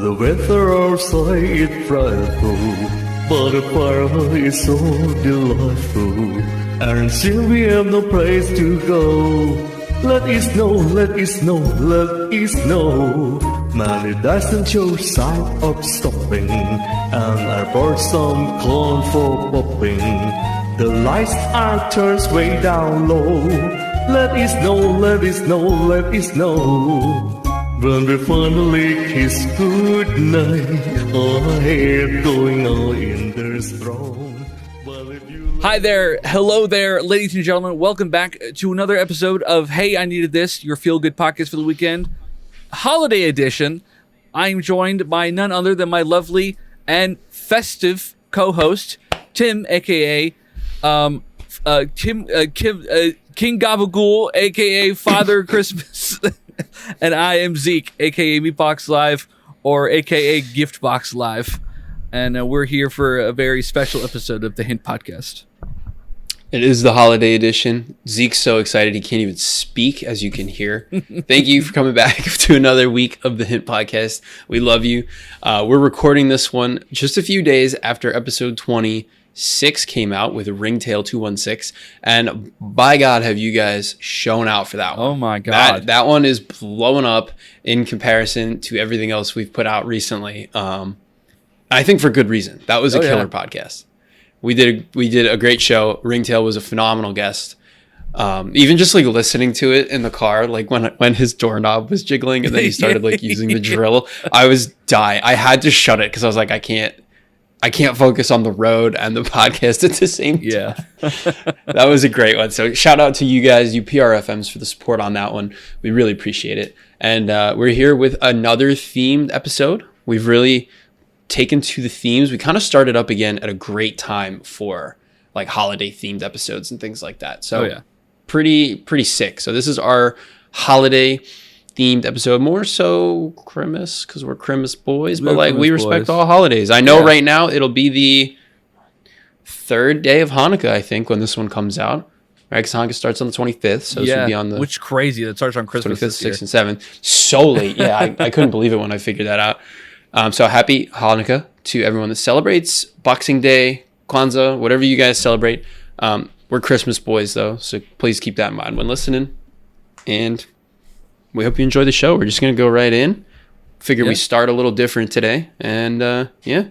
the weather outside is frightful, but the fire is so delightful, and still we have no place to go. Let it snow, let it snow, let it snow. Man, it doesn't show sign of stopping, and I brought some corn for popping. The lights are turned way down low. Let it snow, let it snow, let it snow. When we finally kiss goodnight, our hair going on in the throne. Hi there, hello there, ladies and gentlemen. Welcome back to another episode of Hey, I Needed This, your feel-good podcast for the weekend. Holiday edition. I am joined by none other than my lovely and festive co-host, Tim, a.k.a. King Gabagool, a.k.a. Father Christmas. And I am Zeke, a.k.a. Meatbox Live, or a.k.a. Giftbox Live. And we're here for a very special episode of the Hint Podcast. It is the holiday edition. Zeke's so excited he can't even speak, as you can hear. Thank you for coming back to another week of the Hint Podcast. We love you. We're recording this one just a few days after episode 26 came out with Ringtail 216. And by God, have you guys shown out for that one. Oh my God. That one is blowing up in comparison to everything else we've put out recently. I think for good reason. That was a killer podcast. We did a great show. Ringtail was a phenomenal guest. Even just like listening to it in the car, like when his doorknob was jiggling and then he started like using the drill, I was dying. I had to shut it because I was like, I can't focus on the road and the podcast at the same time. Yeah. That was a great one. So shout out to you guys, you PRFMs, for the support on that one. We really appreciate it. And we're here with another themed episode. We've really taken to the themes. We kind of started up again at a great time for like holiday themed episodes and things like that. So pretty sick. So this is our holiday themed episode, more so Christmas because we're Christmas boys, but like we respect all holidays. I know right now it'll be the third day of Hanukkah, I think, when this one comes out. Right, because Hanukkah starts on the 25th, so this will be on the which crazy that starts on Christmas 25th, 6th, and 7th. So late. Yeah, I couldn't believe it when I figured that out. So happy Hanukkah to everyone that celebrates Boxing Day, Kwanzaa, whatever you guys celebrate. We're Christmas boys, though, so please keep that in mind when listening. And we hope you enjoy the show. We're just going to go right in. Figure we start a little different today. And, Yeah,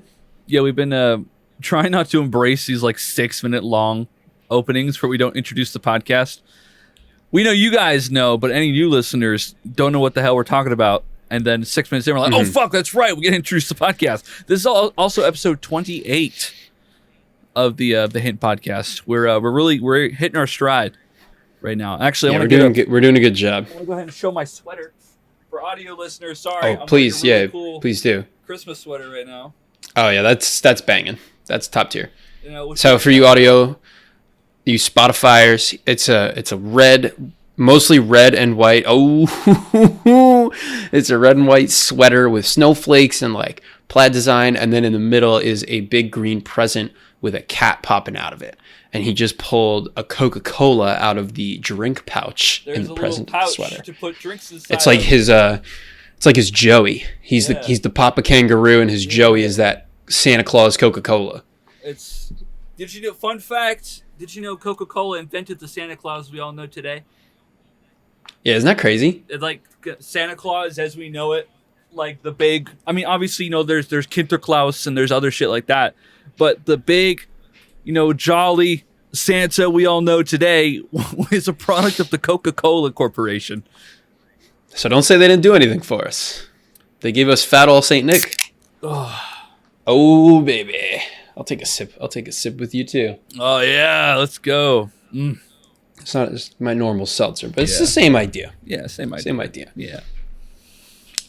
we've been trying not to embrace these like 6-minute long openings where we don't introduce the podcast. We know you guys know, but any new listeners don't know what the hell we're talking about. And then 6 minutes in, we're like, oh, fuck, that's right. We get to introduce the podcast. This is also episode 28 of the Hint Podcast. We're hitting our stride right now. Actually, we're doing a good job. I want to go ahead and show my sweater for audio listeners. Sorry. Oh, please. Really cool please do. Christmas sweater right now. Oh, yeah, that's banging. That's top tier. So for you audio, you Spotifyers, it's a red, mostly red and white. Oh, it's a red and white sweater with snowflakes and like plaid design. And then in the middle is a big green present with a cat popping out of it. And he just pulled a Coca-Cola out of the drink pouch in the present sweater. To put drinks inside. It's like his Joey. He's the Papa Kangaroo, and his Joey is that Santa Claus Coca-Cola. Fun fact, did you know Coca-Cola invented the Santa Claus we all know today? Yeah, isn't that crazy? It's like Santa Claus as we know it, like the big, I mean, obviously, there's Kinderklaus and there's other shit like that, but the big, jolly Santa we all know today is a product of the Coca-Cola Corporation. So don't say they didn't do anything for us. They gave us fat old Saint Nick. Oh, baby. I'll take a sip with you too. Oh yeah, let's go. It's not just my normal seltzer, but it's the same idea. Yeah, same idea. Yeah.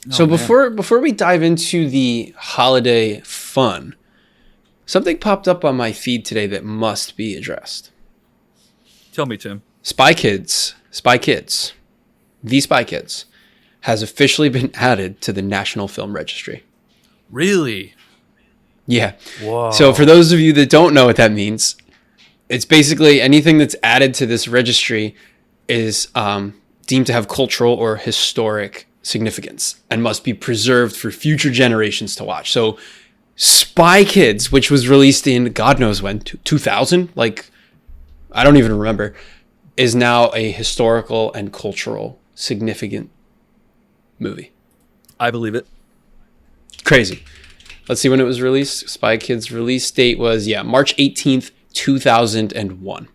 So before we dive into the holiday fun, something popped up on my feed today that must be addressed. Tell me, Tim. Spy Kids, The Spy Kids, has officially been added to the National Film Registry. Really? Yeah. Whoa. So for those of you that don't know what that means, it's basically anything that's added to this registry is deemed to have cultural or historic significance and must be preserved for future generations to watch. So Spy Kids, which was released in God knows when, 2000, like I don't even remember, is now a historical and cultural significant movie. I believe it. Crazy. Let's see when it was released. Spy Kids release date was March 18th, 2001.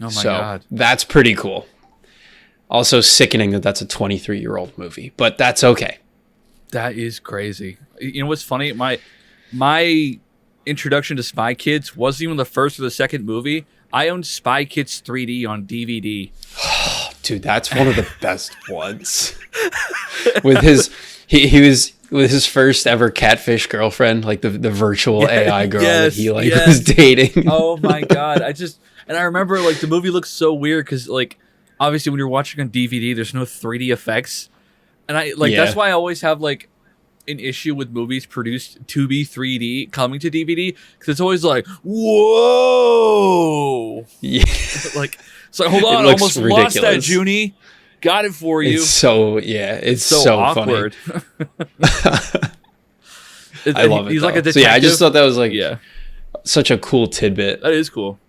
Oh my God. That's pretty cool. Also sickening that that's a 23-year-old movie, but that's okay. That is crazy. You know what's funny? My introduction to Spy Kids wasn't even the first or the second movie. I owned Spy Kids 3D on DVD. Dude, that's one of the best ones. With his he was with his first ever catfish girlfriend, like the virtual AI girl that he was dating. Oh my God. And I remember like the movie looks so weird because like obviously when you're watching on DVD, there's no 3D effects. And that's why I always have like an issue with movies produced to be 3D coming to DVD, because it's always like, whoa. Yeah. Like, it's like, hold on, almost ridiculous. Lost that, Junie. Got it for you. It's so awkward. Funny. I love it. He's though. like a detective. So I just thought that was like such a cool tidbit. That is cool.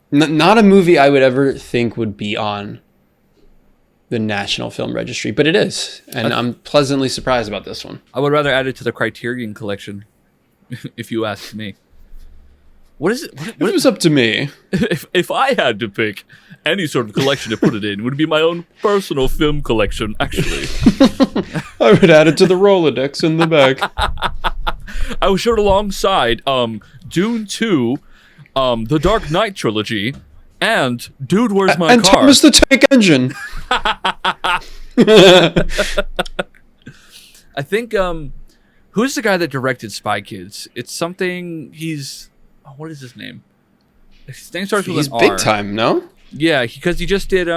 Not a movie I would ever think would be on the National Film Registry, but it is, and I'm pleasantly surprised about this one. I would rather add it to the Criterion collection, if you ask me. What is it? If it was up to me, if I had to pick any sort of collection to put it in, it would be my own personal film collection. Actually, I would add it to the Rolodex in the back. I would show it alongside Dune 2, the Dark Knight trilogy, and Dude, Where's My and Car? Thomas the Tank Engine. I think who's the guy that directed Spy Kids? It's something what is his name? His name starts with an R. He's big time, no? Yeah, because he just did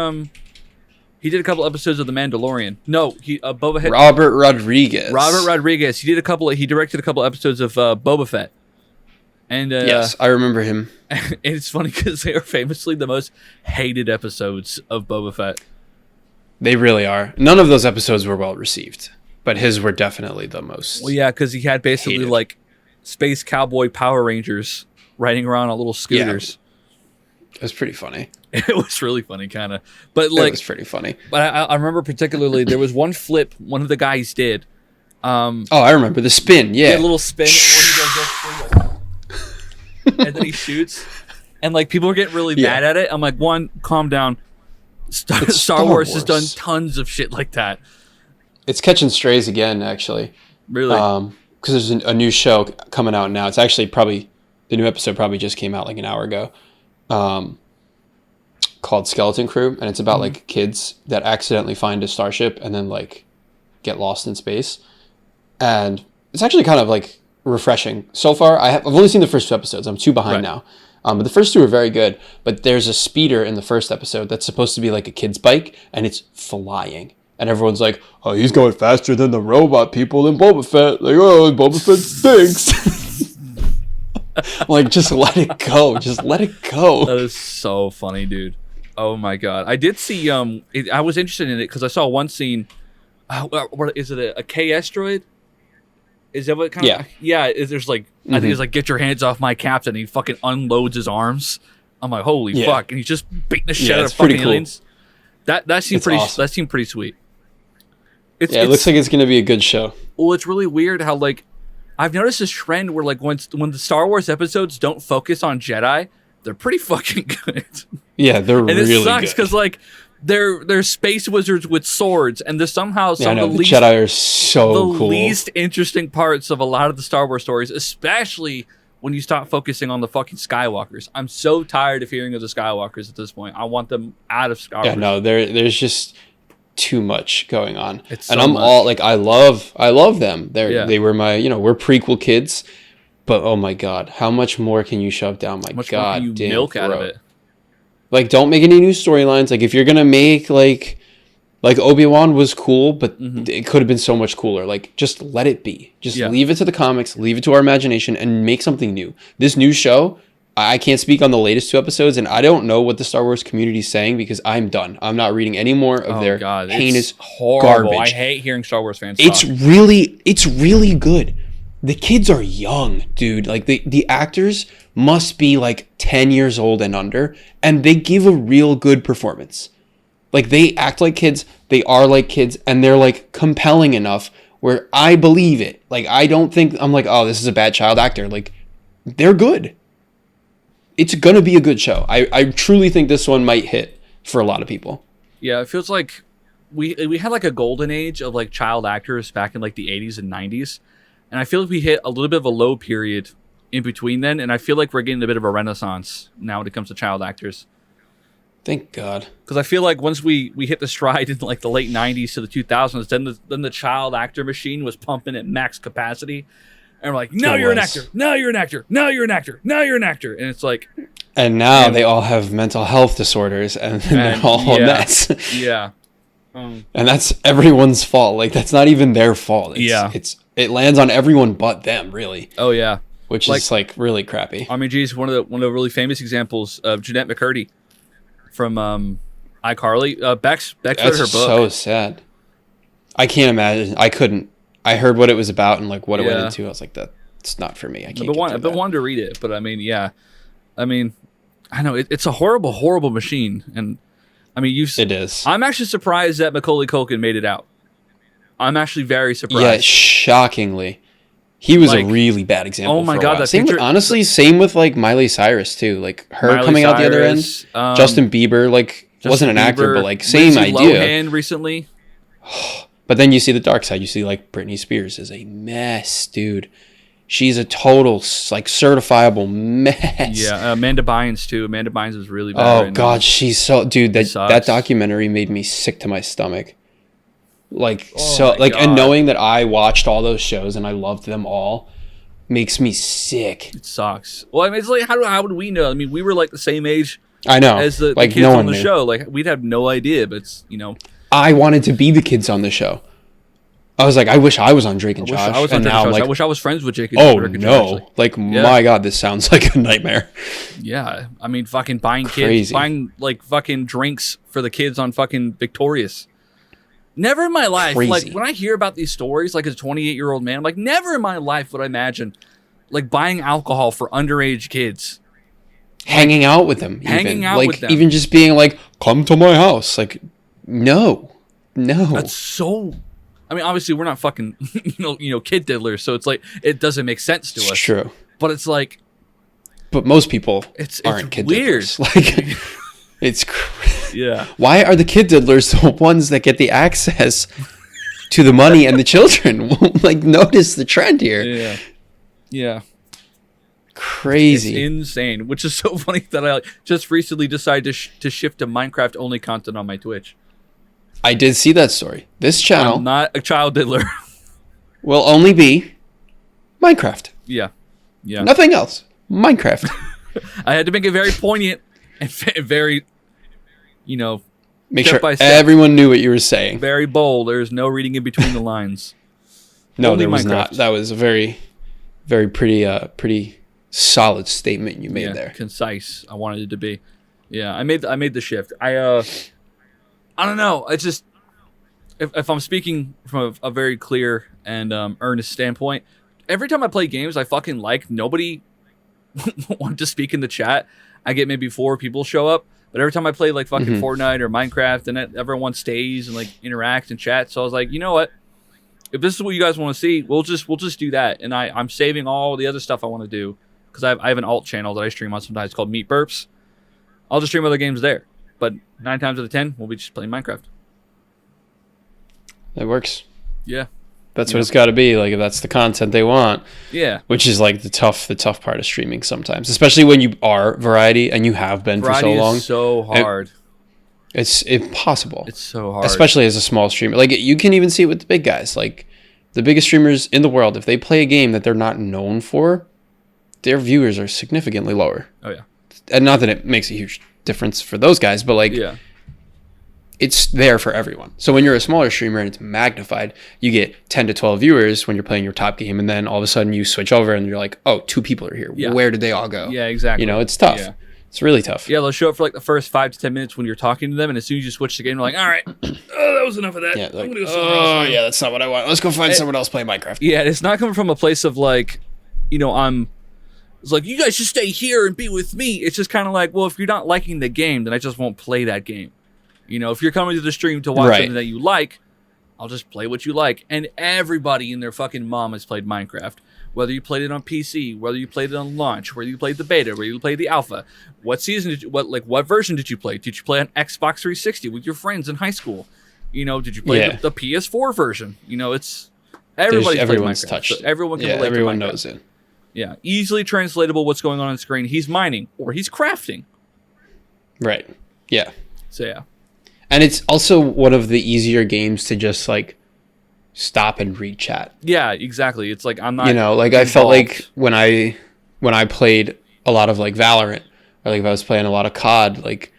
he did a couple episodes of The Mandalorian. No, Boba Fett. Robert Rodriguez. He directed a couple episodes of Boba Fett. And yes, I remember him. And it's funny because they are famously the most hated episodes of Boba Fett. They really are. None of those episodes were well received, but his were definitely the most. Well, yeah, because he had basically hated. Like space cowboy Power Rangers riding around on little scooters. It was pretty funny. It was really funny, kind of. But like, it was pretty funny. But I remember particularly there was one flip one of the guys did. I remember the spin. Yeah, a little spin. And then he shoots, and like people are getting really mad at it. I'm like, one, calm down. Star Wars has done tons of shit like that. It's catching strays again, actually. Really? Because there's a new show coming out now. It's actually the new episode probably just came out like an hour ago. Called Skeleton Crew, and it's about like kids that accidentally find a starship and then like get lost in space. And it's actually kind of like refreshing. So far, I've only seen the first 2 episodes. I'm 2 behind now. But the first 2 are very good. But there's a speeder in the first episode that's supposed to be like a kid's bike, and it's flying. And everyone's like, oh, he's going faster than the robot people in Boba Fett. Like, oh, Boba Fett stinks. Like, just let it go. Just let it go. That is so funny, dude. Oh, my God. I did see, I was interested in it because I saw one scene. What is it, a KS droid? Is that what kind of? Yeah. There's like I think it's like, get your hands off my captain. And he fucking unloads his arms. I'm like, holy fuck! And he's just beating the shit out of fucking aliens. Cool. That seemed pretty. Awesome. That seemed pretty sweet. It looks like it's gonna be a good show. Well, it's really weird how like I've noticed this trend where like when the Star Wars episodes don't focus on Jedi, they're pretty fucking good. Yeah, they're really good. And it sucks because like. They're space wizards with swords, and they're somehow some of the least Jedi are so cool. Least interesting parts of a lot of the Star Wars stories, especially when you stop focusing on the fucking Skywalkers. I'm so tired of hearing of the Skywalkers at this point. I want them out of Star Wars. Yeah, no, there's just too much going on, and I'm all like, I love them. They were my, we're prequel kids, but oh my God, how much more can you shove down my goddamn milk out of it? Like, don't make any new storylines. Like, if you're gonna make like Obi-Wan was cool, but it could have been so much cooler. Like, just let it be. Just leave it to the comics, leave it to our imagination, and make something new. This new show I can't speak on the latest 2 episodes, and I don't know what the Star Wars community is saying because I'm done. I'm not reading any more of their heinous it's horrible. garbage. I hate hearing Star Wars fans It's talk. really good. The kids are young, dude. Like the actors must be like 10 years old and under, and they give a real good performance. Like they act like kids, they are like kids, and they're like compelling enough where I believe it. Like I don't think I'm like, oh, this is a bad child actor. Like they're good. It's gonna be a good show. I truly think this one might hit for a lot of people. Yeah, it feels like we had like a golden age of like child actors back in like the 80s and 90s. And I feel like we hit a little bit of a low period in between then, and I feel like we're getting a bit of a renaissance now when it comes to child actors. Thank God. Because I feel like once we hit the stride in like the late 90s to the 2000s, then the child actor machine was pumping at max capacity. And we're like, now you're an actor, now you're an actor, now you're an actor, now you're an actor. And it's like... And now they all have mental health disorders, and they're all a mess. Yeah. And that's everyone's fault. Like, that's not even their fault. It lands on everyone but them, really. Oh, yeah. Which is, like, really crappy. I mean, geez, one of the really famous examples of Jeanette McCurdy from iCarly. Bex read her book. That's so sad. I can't imagine. I couldn't. I heard what it was about and like what it went into. I was like, that's not for me. I can't. I've been wanting to read it, but I mean, yeah. I mean, I know it's a horrible, horrible machine, and I mean, it is. I'm actually surprised that Macaulay Culkin made it out. I'm actually very surprised. Yeah, shockingly, he was a really bad example. Oh my God, that same picture, honestly, same with like Miley Cyrus too. Like her coming out the other end. Justin Bieber, like wasn't an actor, but like same idea. Lohan recently. But then you see the dark side. You see like Britney Spears is a mess, dude. She's a total like certifiable mess. Yeah, Amanda Bynes too. Amanda Bynes is really bad. Oh God, she's so dude. That documentary made me sick to my stomach. Like and knowing that I watched all those shows and I loved them all makes me sick. It sucks. Well, I mean, it's like how would we know? I mean, we were like the same age. I know. As the kids on the show. Like we'd have no idea, but it's, you know. I wanted to be the kids on the show. I was like, I wish I was on Drake and Josh. I wish I was friends with Jake and Drake and Josh. Like, my God, this sounds like a nightmare. Yeah. I mean, fucking buying like fucking drinks for the kids on fucking Victorious. Never in my life, like when I hear about these stories, like as a 28-year-old man, I'm like, never in my life would I imagine like buying alcohol for underage kids. Hanging out with them. Even just being like, come to my house. Like, no. That's so... I mean, obviously, we're not fucking, you know, kid diddlers, so it's like, it doesn't make sense to us. It's true. But it's like... But most people aren't kid diddlers. Like, it's crazy. Yeah. Why are the kid diddlers the ones that get the access to the money and the children? Like, notice the trend here. Yeah. Yeah. Crazy. It's insane, which is so funny that I just recently decided to shift to Minecraft only content on my Twitch. I did see that story. This channel, I'm not a child diddler, will only be Minecraft. Yeah. Nothing else. Minecraft. I had to make it very poignant and very, you know, make sure everyone knew what you were saying. Very bold. There's no reading in between the lines. No, only there was Minecraft. Not. That was a very, very pretty solid statement you made there. Concise. I wanted it to be. Yeah, I made the shift. I don't know. It's just if I'm speaking from a very clear and earnest standpoint, every time I play games I fucking like, nobody want to speak in the chat. I get maybe 4 people show up, but every time I play like fucking Fortnite or Minecraft, and everyone stays and like interacts and chat. So I was like, you know what? If this is what you guys want to see, we'll just do that. And I'm saving all the other stuff I want to do because I have an alt channel that I stream on sometimes called Meat Burps. I'll just stream other games there. But 9 times out of 10, we'll be just playing Minecraft. That works. Yeah. That's what it's got to be. Like, if that's the content they want. Yeah. Which is like the tough part of streaming sometimes, especially when you are variety and you have been for so long. Variety is so hard. It's impossible. It's so hard. Especially as a small streamer. Like, you can even see it with the big guys. Like, the biggest streamers in the world, if they play a game that they're not known for, their viewers are significantly lower. Oh, yeah. And not that it makes a huge difference for those guys, but like it's there for everyone. So when you're a smaller streamer and it's magnified, you get 10 to 12 viewers when you're playing your top game, and then all of a sudden you switch over and you're like, oh, 2 people are here. Yeah. Where did they all go? Yeah, exactly. You know, it's tough. Yeah. It's really tough. Yeah, they'll show up for like the first 5 to 10 minutes when you're talking to them, and as soon as you switch the game, they're like, all right, that was enough of that. Yeah, I'm like, gonna go somewhere else. oh, yeah, that's not what I want. Let's go find someone else playing Minecraft. Yeah, it's not coming from a place of like, you know, it's like, you guys should stay here and be with me. It's just kind of like, well, if you're not liking the game, then I just won't play that game. You know, if you're coming to the stream to watch something that you like, I'll just play what you like. And everybody and their fucking mom has played Minecraft. Whether you played it on PC, whether you played it on launch, whether you played the beta, whether you played the alpha. What season did you, what version did you play? Did you play on Xbox 360 with your friends in high school? You know, did you play the PS4 version? You know, it's everyone's touched. So everyone can relate everyone to Minecraft. knows it. Yeah, easily translatable what's going on screen. He's mining or he's crafting. Right. Yeah. So yeah. And it's also one of the easier games to just like stop and read chat. Yeah, exactly. It's like I'm not, you know, like involved. I felt like when I played a lot of like Valorant, or like if I was playing a lot of COD, like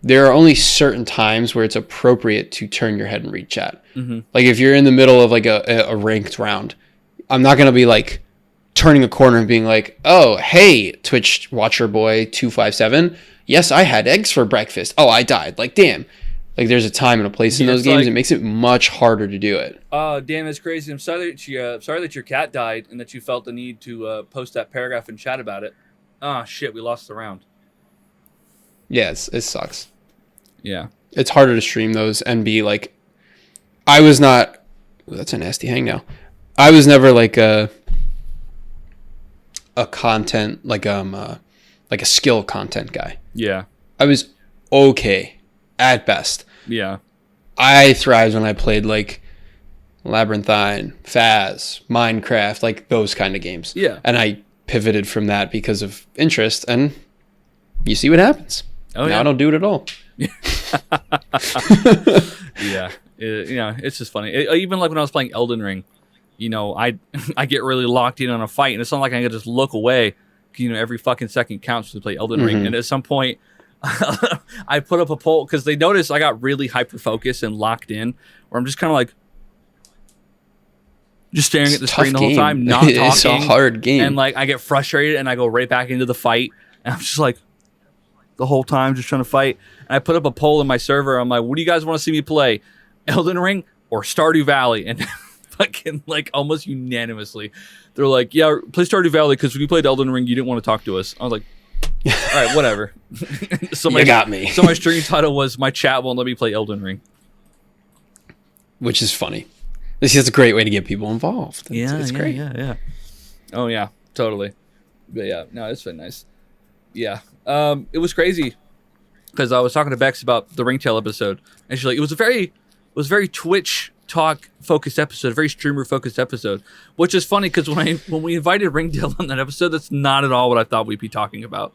there are only certain times where it's appropriate to turn your head and read chat. Mm-hmm. Like if you're in the middle of like a ranked round, I'm not going to be like turning a corner and being like, oh, hey, Twitch watcher boy 257. Yes, I had eggs for breakfast. Oh, I died. Like, damn. Like there's a time and a place in those games. Like, it makes it much harder to do it. Oh, damn, that's crazy. I'm sorry that your cat died and that you felt the need to post that paragraph in chat about it. Ah, shit, we lost the round. Yeah, it sucks. Yeah. It's harder to stream those and be like, I was not, that's a nasty hang now. I was never like a content, like a skill content guy. Yeah. I was okay at best. Yeah. I thrived when I played like Labyrinthine, Faz, Minecraft, like those kind of games. Yeah. And I pivoted from that because of interest, and you see what happens. Oh, now yeah. I don't do it at all. Yeah. You know, it's just funny. Even like when I was playing Elden Ring, you know, I get really locked in on a fight, and it's not like I can just look away. You know, every fucking second counts to play Elden Ring. And at some point, I put up a poll because they noticed I got really hyper focused and locked in, where I'm just kind of like, just staring at the screen the whole time, not talking. It's a hard game. And like I get frustrated and I go right back into the fight. And I'm just like, the whole time just trying to fight. And I put up a poll in my server. I'm like, what do you guys want to see me play? Elden Ring or Stardew Valley? And fucking like almost unanimously, they're like, yeah, play Stardew Valley because when you played Elden Ring, you didn't want to talk to us. I was like, all right, whatever. You got me. So my stream title was "My Chat Won't Let Me Play Elden Ring," which is funny. This is a great way to get people involved. It's great. Yeah. Oh yeah, totally. But yeah, no, it's been nice. Yeah, it was crazy because I was talking to Bex about the Ringtail episode, and she's like, it was a very Twitch talk focused episode, a very streamer focused episode, which is funny because when we invited Ringtail on that episode, that's not at all what I thought we'd be talking about.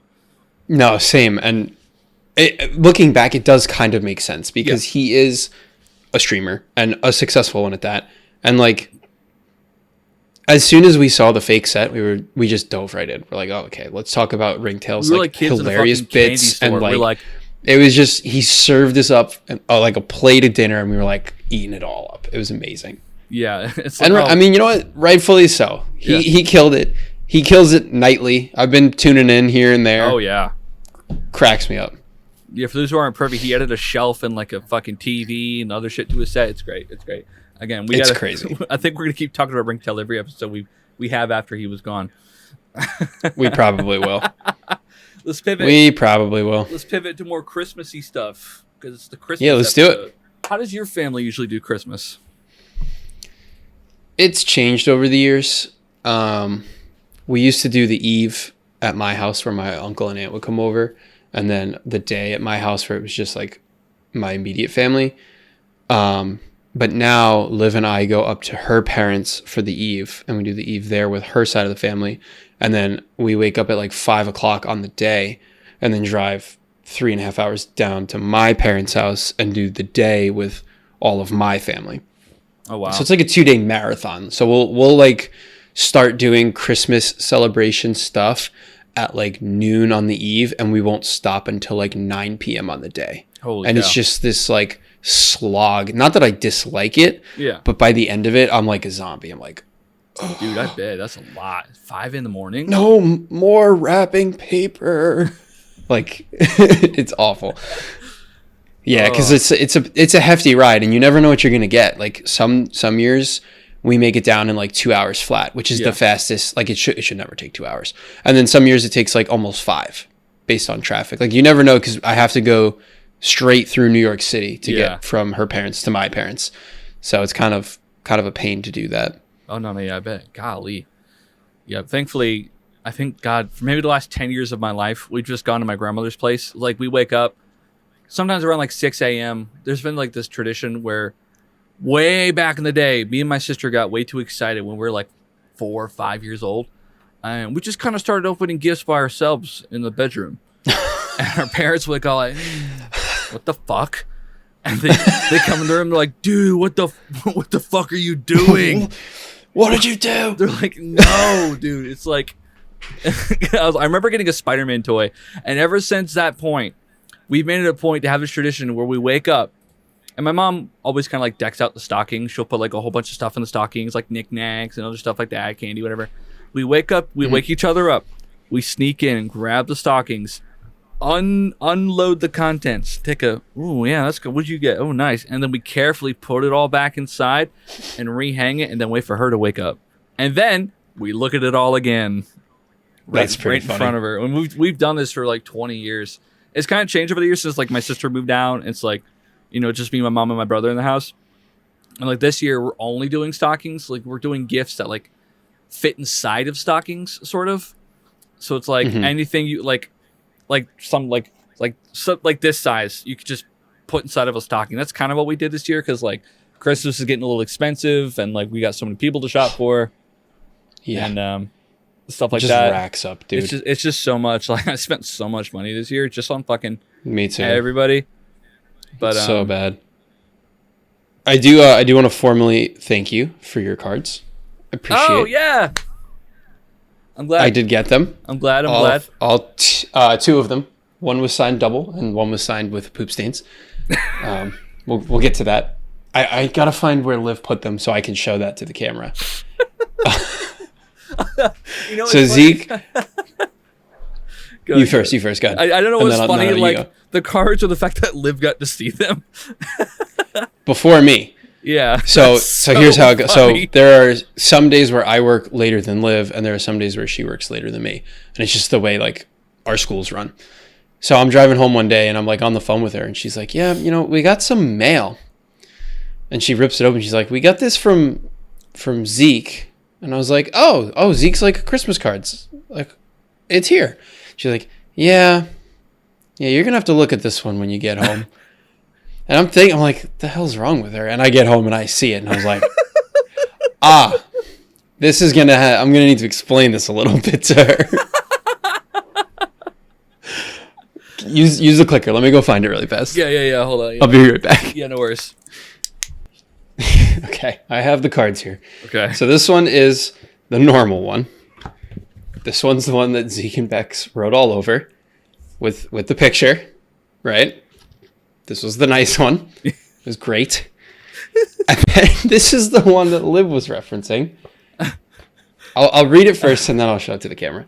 No, same. And looking back, it does kind of make sense because he is a streamer and a successful one at that. And like, as soon as we saw the fake set, we just dove right in. We're like, oh, okay, let's talk about Ringtail's like hilarious bits, and like it was just he served us up like a plate of dinner, and we were like eating it all up. It was amazing. Yeah, it's like, and I mean, you know what? Rightfully so. He killed it. He kills it nightly. I've been tuning in here and there. Oh yeah, cracks me up. Yeah, for those who aren't privy, he added a shelf and like a fucking TV and other shit to his set. It's great. It's great. Again, it's crazy. I think we're gonna keep talking about Ringtail every episode we have after he was gone. We probably will. Let's pivot. We probably will. Let's pivot to more Christmassy stuff because it's the Christmas. Yeah, let's episode. do it. How does your family usually do Christmas? It's changed over the years. We used to do the eve at my house where my uncle and aunt would come over, and then the day at my house where it was just like my immediate family. But now Liv and I go up to her parents for the eve, and we do the eve there with her side of the family. And then we wake up at like 5 o'clock on the day and then drive 3.5 hours down to my parents' house and do the day with all of my family. Oh, wow. So it's like a 2-day marathon. So we'll like start doing Christmas celebration stuff at like noon on the eve, and we won't stop until like 9 p.m. on the day. Holy and cow. It's just this like slog. Not that I dislike it, Yeah. but by the end of it, I'm like a zombie. I'm like, Dude, I bet that's a lot. 5 a.m. no more wrapping paper. Like, it's awful. Yeah, because it's a hefty ride, and you never know what you're gonna get. Like some years we make it down in like 2 hours flat, which is the fastest. Like it should never take 2 hours. And then some years it takes like almost 5, based on traffic. Like you never know, because I have to go straight through New York City to get from her parents to my parents, so it's kind of a pain to do that. Oh no, yeah, I bet. Golly. Yeah, thankfully, I think God, for maybe the last 10 years of my life, we've just gone to my grandmother's place. Like we wake up sometimes around like 6 a.m. There's been like this tradition where way back in the day, me and my sister got way too excited when we were like 4 or 5 years old. And we just kind of started opening gifts by ourselves in the bedroom. And our parents would go like, what the fuck? And they come in the room, they're like, dude, what the fuck are you doing? What did you do? They're like, no, dude. It's like, I remember getting a Spider-Man toy. And ever since that point, we've made it a point to have this tradition where we wake up. And my mom always kind of like decks out the stockings. She'll put like a whole bunch of stuff in the stockings, like knickknacks and other stuff like that, candy, whatever. We wake up, we wake each other up. We sneak in and grab the stockings, unload the contents, take a, ooh, yeah, that's good. What'd you get? Oh, nice. And then we carefully put it all back inside and rehang it and then wait for her to wake up. And then we look at it all again. That's pretty right funny. In front of her. And we've done this for like 20 years. It's kind of changed over the years since like my sister moved out. It's like, you know, just me, my mom, and my brother in the house. And like this year, we're only doing stockings. Like we're doing gifts that like fit inside of stockings, sort of. So it's like anything you like some like this size, you could just put inside of a stocking. That's kind of what we did this year because like Christmas is getting a little expensive and like we got so many people to shop for. Yeah. And stuff like just that. Racks up, dude. It's just so much. Like I spent so much money this year just on fucking me too. Everybody. But so bad. I do want to formally thank you for your cards. I appreciate it. Oh yeah. I'm glad. I did get them. I'm glad. Glad. All two of them. One was signed double, and one was signed with poop stains. We'll get to that. I gotta find where Liv put them so I can show that to the camera. You know, so Zeke, you first. Go ahead. I don't know what's funny, like go. The cards or the fact that Liv got to see them before me. Yeah. So here's how it goes. So there are some days where I work later than Liv, and there are some days where she works later than me. And it's just the way like our schools run. So I'm driving home one day and I'm like on the phone with her and she's like, yeah, you know, we got some mail. And she rips it open. She's like, we got this from Zeke. And I was like, oh, Zeke's like Christmas cards. Like, it's here. She's like, yeah, you're going to have to look at this one when you get home. And I'm like, what the hell's wrong with her? And I get home and I see it and I was like, this is I'm going to need to explain this a little bit to her. Use the clicker. Let me go find it really fast. Yeah. Hold on. Yeah. I'll be right back. Yeah, no worries. Okay, I have the cards here. Okay. So this one is the normal one. This one's the one that Zeke and Bex wrote all over with the picture, right? This was the nice one. It was great. And then this is the one that Liv was referencing. I'll read it first and then I'll show it to the camera.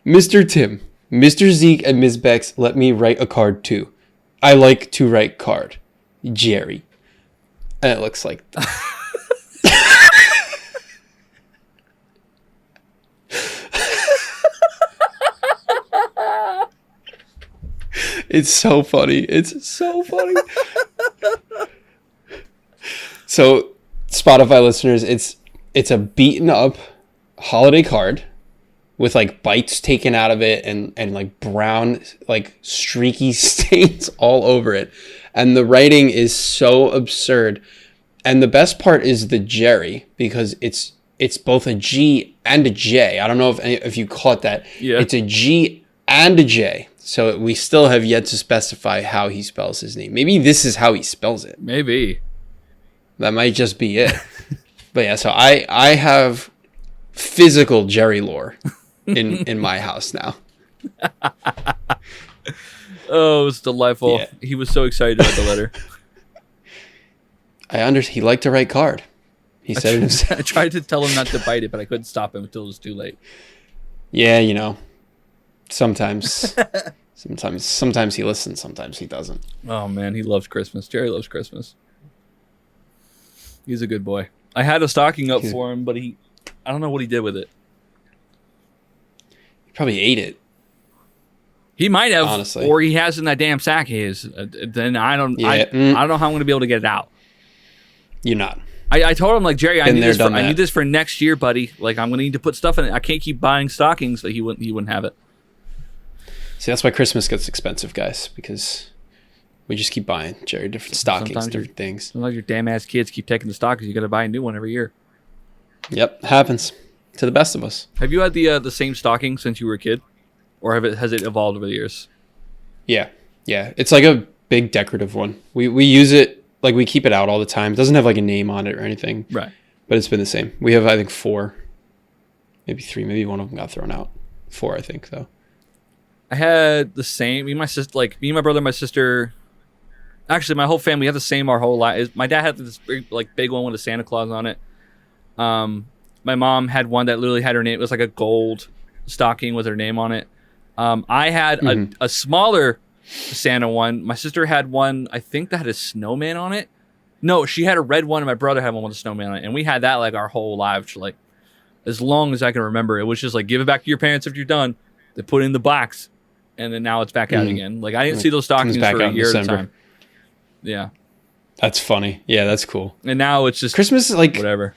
Mr. Tim, Mr. Zeke, and Ms. Bex let me write a card too. I like to write card. Jerry. And it looks like It's so funny. So, Spotify listeners, it's a beaten up holiday card with like bites taken out of it and like brown, like streaky stains all over it. And the writing is so absurd. And the best part is the Jerry, because it's both a G and a J. I don't know if you caught that. Yeah. It's a G and a J. So we still have yet to specify how he spells his name. Maybe this is how he spells it. Maybe. That might just be it. But yeah, so I have physical Jerry lore in my house now. Oh, it was delightful. Yeah. He was so excited to write the letter. He liked to write card. He said it himself. I tried to tell him not to bite it, but I couldn't stop him until it was too late. Yeah, sometimes he listens, sometimes he doesn't. Oh man, he loves Christmas. Jerry loves Christmas. He's a good boy. I had a stocking up for him, but I don't know what he did with it. He probably ate it. He might have, honestly. Or he has in that damn sack he is. Then I don't know how I'm going to be able to get it out. You're not. I told him, like, Jerry, I need this for next year, buddy. Like, I'm going to need to put stuff in it. I can't keep buying stockings, but he wouldn't have it. See, that's why Christmas gets expensive, guys, because we just keep buying, Jerry, different stockings, different things. Sometimes your damn ass kids keep taking the stockings. You got to buy a new one every year. Yep, happens to the best of us. Have you had the same stocking since you were a kid, or has it evolved over the years? Yeah, it's like a big decorative one. We use it. Like, we keep it out all the time. It doesn't have, like, a name on it or anything. Right. But it's been the same. We have, I think, 4. Maybe 3. Maybe one of them got thrown out. 4, I think, though. I had the same. Me and my brother, my sister. Actually, my whole family had the same our whole life. My dad had this big one with a Santa Claus on it. My mom had one that literally had her name. It was like a gold stocking with her name on it. I had a smaller Santa one. My sister had one, I think, that had a snowman on it. No, she had a red one, and my brother had one with a snowman on it. And we had that like our whole lives, like as long as I can remember. It was just like, give it back to your parents if you're done. They put it in the box, and then now it's back out again. Like, I didn't see those stockings for a year at a time. Yeah, that's funny. Yeah, that's cool. And now it's just Christmas is like whatever.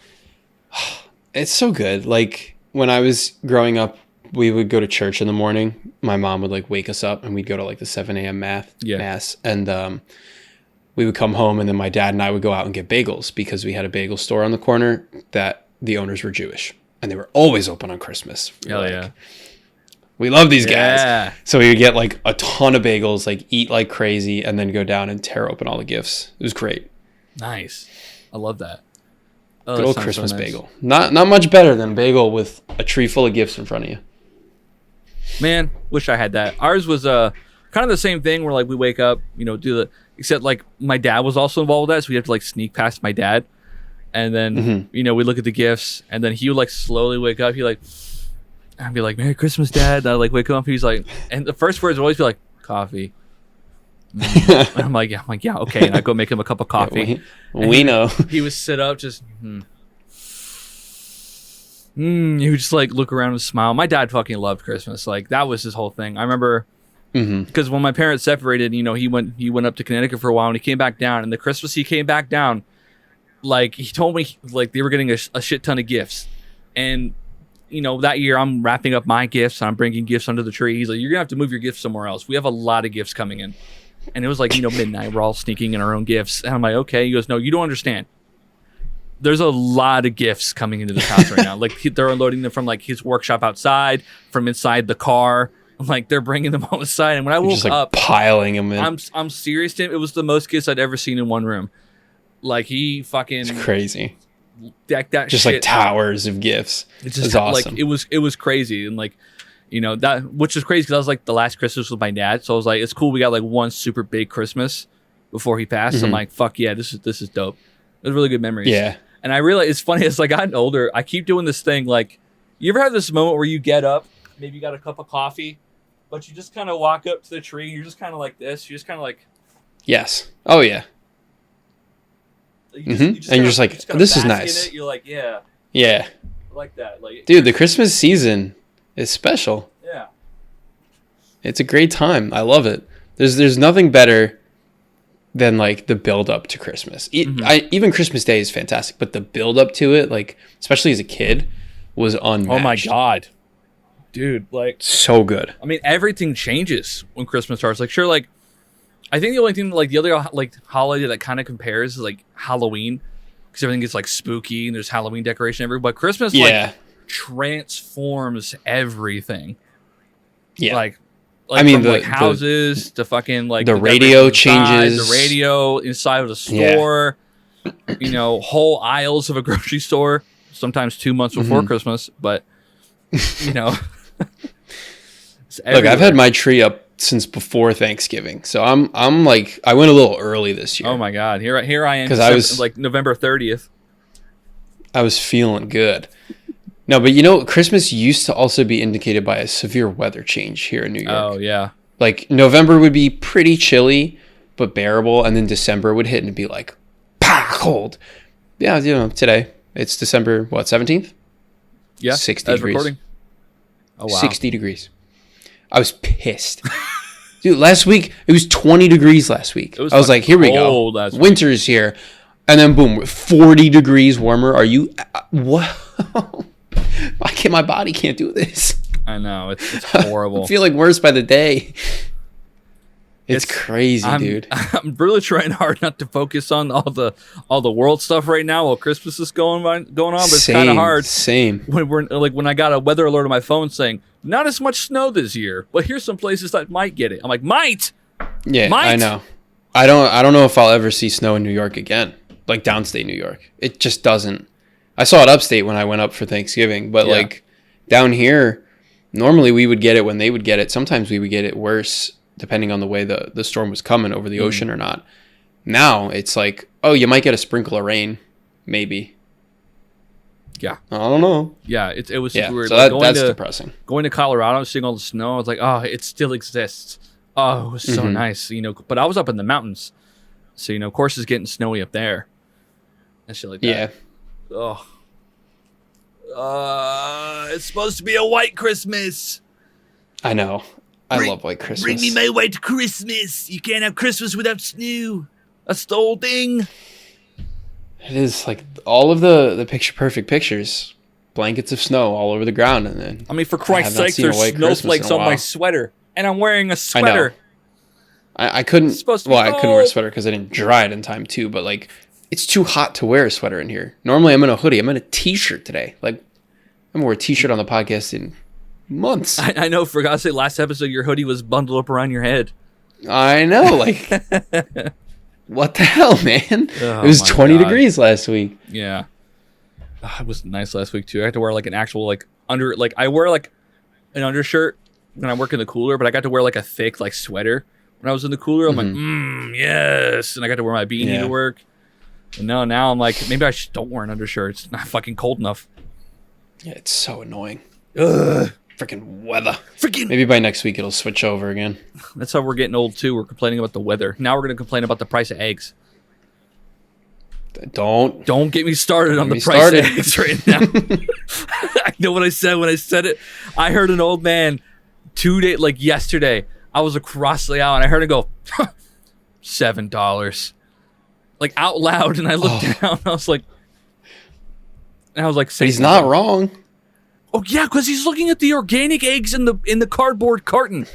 It's so good. Like, when I was growing up, we would go to church in the morning. My mom would like wake us up, and we'd go to like the 7 a.m. mass. And we would come home, and then my dad and I would go out and get bagels, because we had a bagel store on the corner that the owners were Jewish, and they were always open on Christmas. Hell yeah. We love these guys. So we would get like a ton of bagels, like eat like crazy, and then go down and tear open all the gifts. It was great. Nice. I love that. Oh, good old Christmas bagel. Not much better than a bagel with a tree full of gifts in front of you. Man, wish I had that. Ours was kind of the same thing where like we wake up, except like my dad was also involved with that, so we have to like sneak past my dad, and then we look at the gifts, and then he would like slowly wake up. I'd be like, "Merry Christmas, Dad." And I'd like wake up, he's like, and the first words would always be like, "Coffee." And I'm like, yeah, okay. And I go make him a cup of coffee. Yeah, we know. He would sit up, just he would just like look around and smile. My dad fucking loved Christmas. Like, that was his whole thing. I remember because when my parents separated, he went up to Connecticut for a while, and he came back down. And the Christmas he came back down, like, he told me like they were getting a shit ton of gifts, and that year I'm wrapping up my gifts and I'm bringing gifts under the tree. He's like, "You're gonna have to move your gifts somewhere else. We have a lot of gifts coming in." And it was like, midnight. We're all sneaking in our own gifts. And I'm like, okay. He goes, "No, you don't understand. There's a lot of gifts coming into this house right now. Like, they're unloading them from like his workshop outside, from inside the car. I'm like, they're bringing them all inside." And when I woke just, like, up, piling them in. I'm serious, Tim. It was the most gifts I'd ever seen in one room. Like, he fucking it's crazy. Decked that just shit like towers of gifts. It's just awesome. Like it was crazy, and like that, which is crazy because I was like the last Christmas with my dad, so I was like, it's cool. We got like one super big Christmas before he passed. So I'm like, fuck yeah, this is dope. It was really good memories. Yeah. And I realize it's funny as I gotten older, I keep doing this thing. Like, you ever have this moment where you get up, maybe you got a cup of coffee, but you just kind of walk up to the tree, and you're just kind of like this. You're just kind of like, yes. Oh yeah. And you're just like, this is nice. You're like, yeah. Yeah. I like that. Like, dude, the Christmas season is special. Yeah. It's a great time. I love it. There's nothing better than like the build up to Christmas. Even Christmas Day is fantastic, but the build up to it, like especially as a kid, was unmatched. Oh my god, dude! Like, so good. I mean, everything changes when Christmas starts. Like, sure, like I think the only thing like the other like holiday that kind of compares is like Halloween, because everything gets like spooky and there's Halloween decoration everywhere. But Christmas like transforms everything. Yeah, like I mean, from like houses to fucking like the radio changes. The radio inside of the store, whole aisles of a grocery store. Sometimes 2 months before Christmas, but look, I've had my tree up since before Thanksgiving. So I'm like, I went a little early this year. Oh my God. Here I am. 'Cause I was like November 30th. I was feeling good. No, but you know, Christmas used to also be indicated by a severe weather change here in New York. Oh yeah. Like November would be pretty chilly, but bearable. And then December would hit and it'd be like, cold. Yeah, you know, today it's December, 17th? Yeah. 60 as degrees. Recording. Oh wow. 60 degrees. I was pissed. Dude, last week, it was 20 degrees last week. I was like, here we go. Winter's here. And then boom, 40 degrees warmer. Are you, what? My body can't do this. I know. It's horrible. I'm feeling worse by the day. It's crazy, dude. I'm really trying hard not to focus on all the world stuff right now while Christmas is going on, but it's kind of hard. Same. When I got a weather alert on my phone saying not as much snow this year, but here's some places that might get it. I'm like, might. Yeah, might? I know. I don't know if I'll ever see snow in New York again, like downstate New York. It just doesn't. I saw it upstate when I went up for Thanksgiving, but like down here, normally we would get it when they would get it. Sometimes we would get it worse, depending on the way the storm was coming over the ocean or not. Now it's like, oh, you might get a sprinkle of rain, maybe. Yeah, I don't know. Yeah, it was Yeah, weird. so Like that's depressing. Going to Colorado, seeing all the snow, I was like, oh, it still exists. Oh, it was so nice, you know. But I was up in the mountains, so you know, of course, it's getting snowy up there and shit like that. Yeah. Oh. It's supposed to be a white Christmas. I know. I love white Christmas. Bring me my white Christmas. You can't have Christmas without snow. That's the whole thing. It is like all of the picture perfect pictures, blankets of snow all over the ground, and then I mean, for Christ's sake, there's snowflakes on my sweater, and I'm wearing a sweater. I couldn't. Supposed to Well, be I couldn't wear a cold. sweater because I didn't dry it in time too. But like, it's too hot to wear a sweater in here. Normally, I'm in a hoodie. I'm in a t-shirt today. Like, I haven't worn a t-shirt on the podcast in months. I know. For God's sake, last episode your hoodie was bundled up around your head. I know. Like, what the hell, man? Oh it was my 20 God. degrees last week. Yeah. It was nice last week too. I had to wear like an actual I wear like an undershirt when I work in the cooler, but I got to wear like a thick like sweater when I was in the cooler. I'm like, yes, and I got to wear my beanie to work. And now I'm like, maybe I just don't wear an undershirt. It's not fucking cold enough. Yeah, it's so annoying. Ugh. Freaking weather. Freaking. Maybe by next week it'll switch over again. That's how we're getting old too. We're complaining about the weather. Now we're gonna complain about the price of eggs. Don't get me started on Get the me price started. of eggs right now. I know what I said when I said it. I heard an old man yesterday. I was across the aisle and I heard him go, $7. Like out loud, and I looked down. I was like, But he's not wrong. Oh yeah, because he's looking at the organic eggs in the cardboard carton.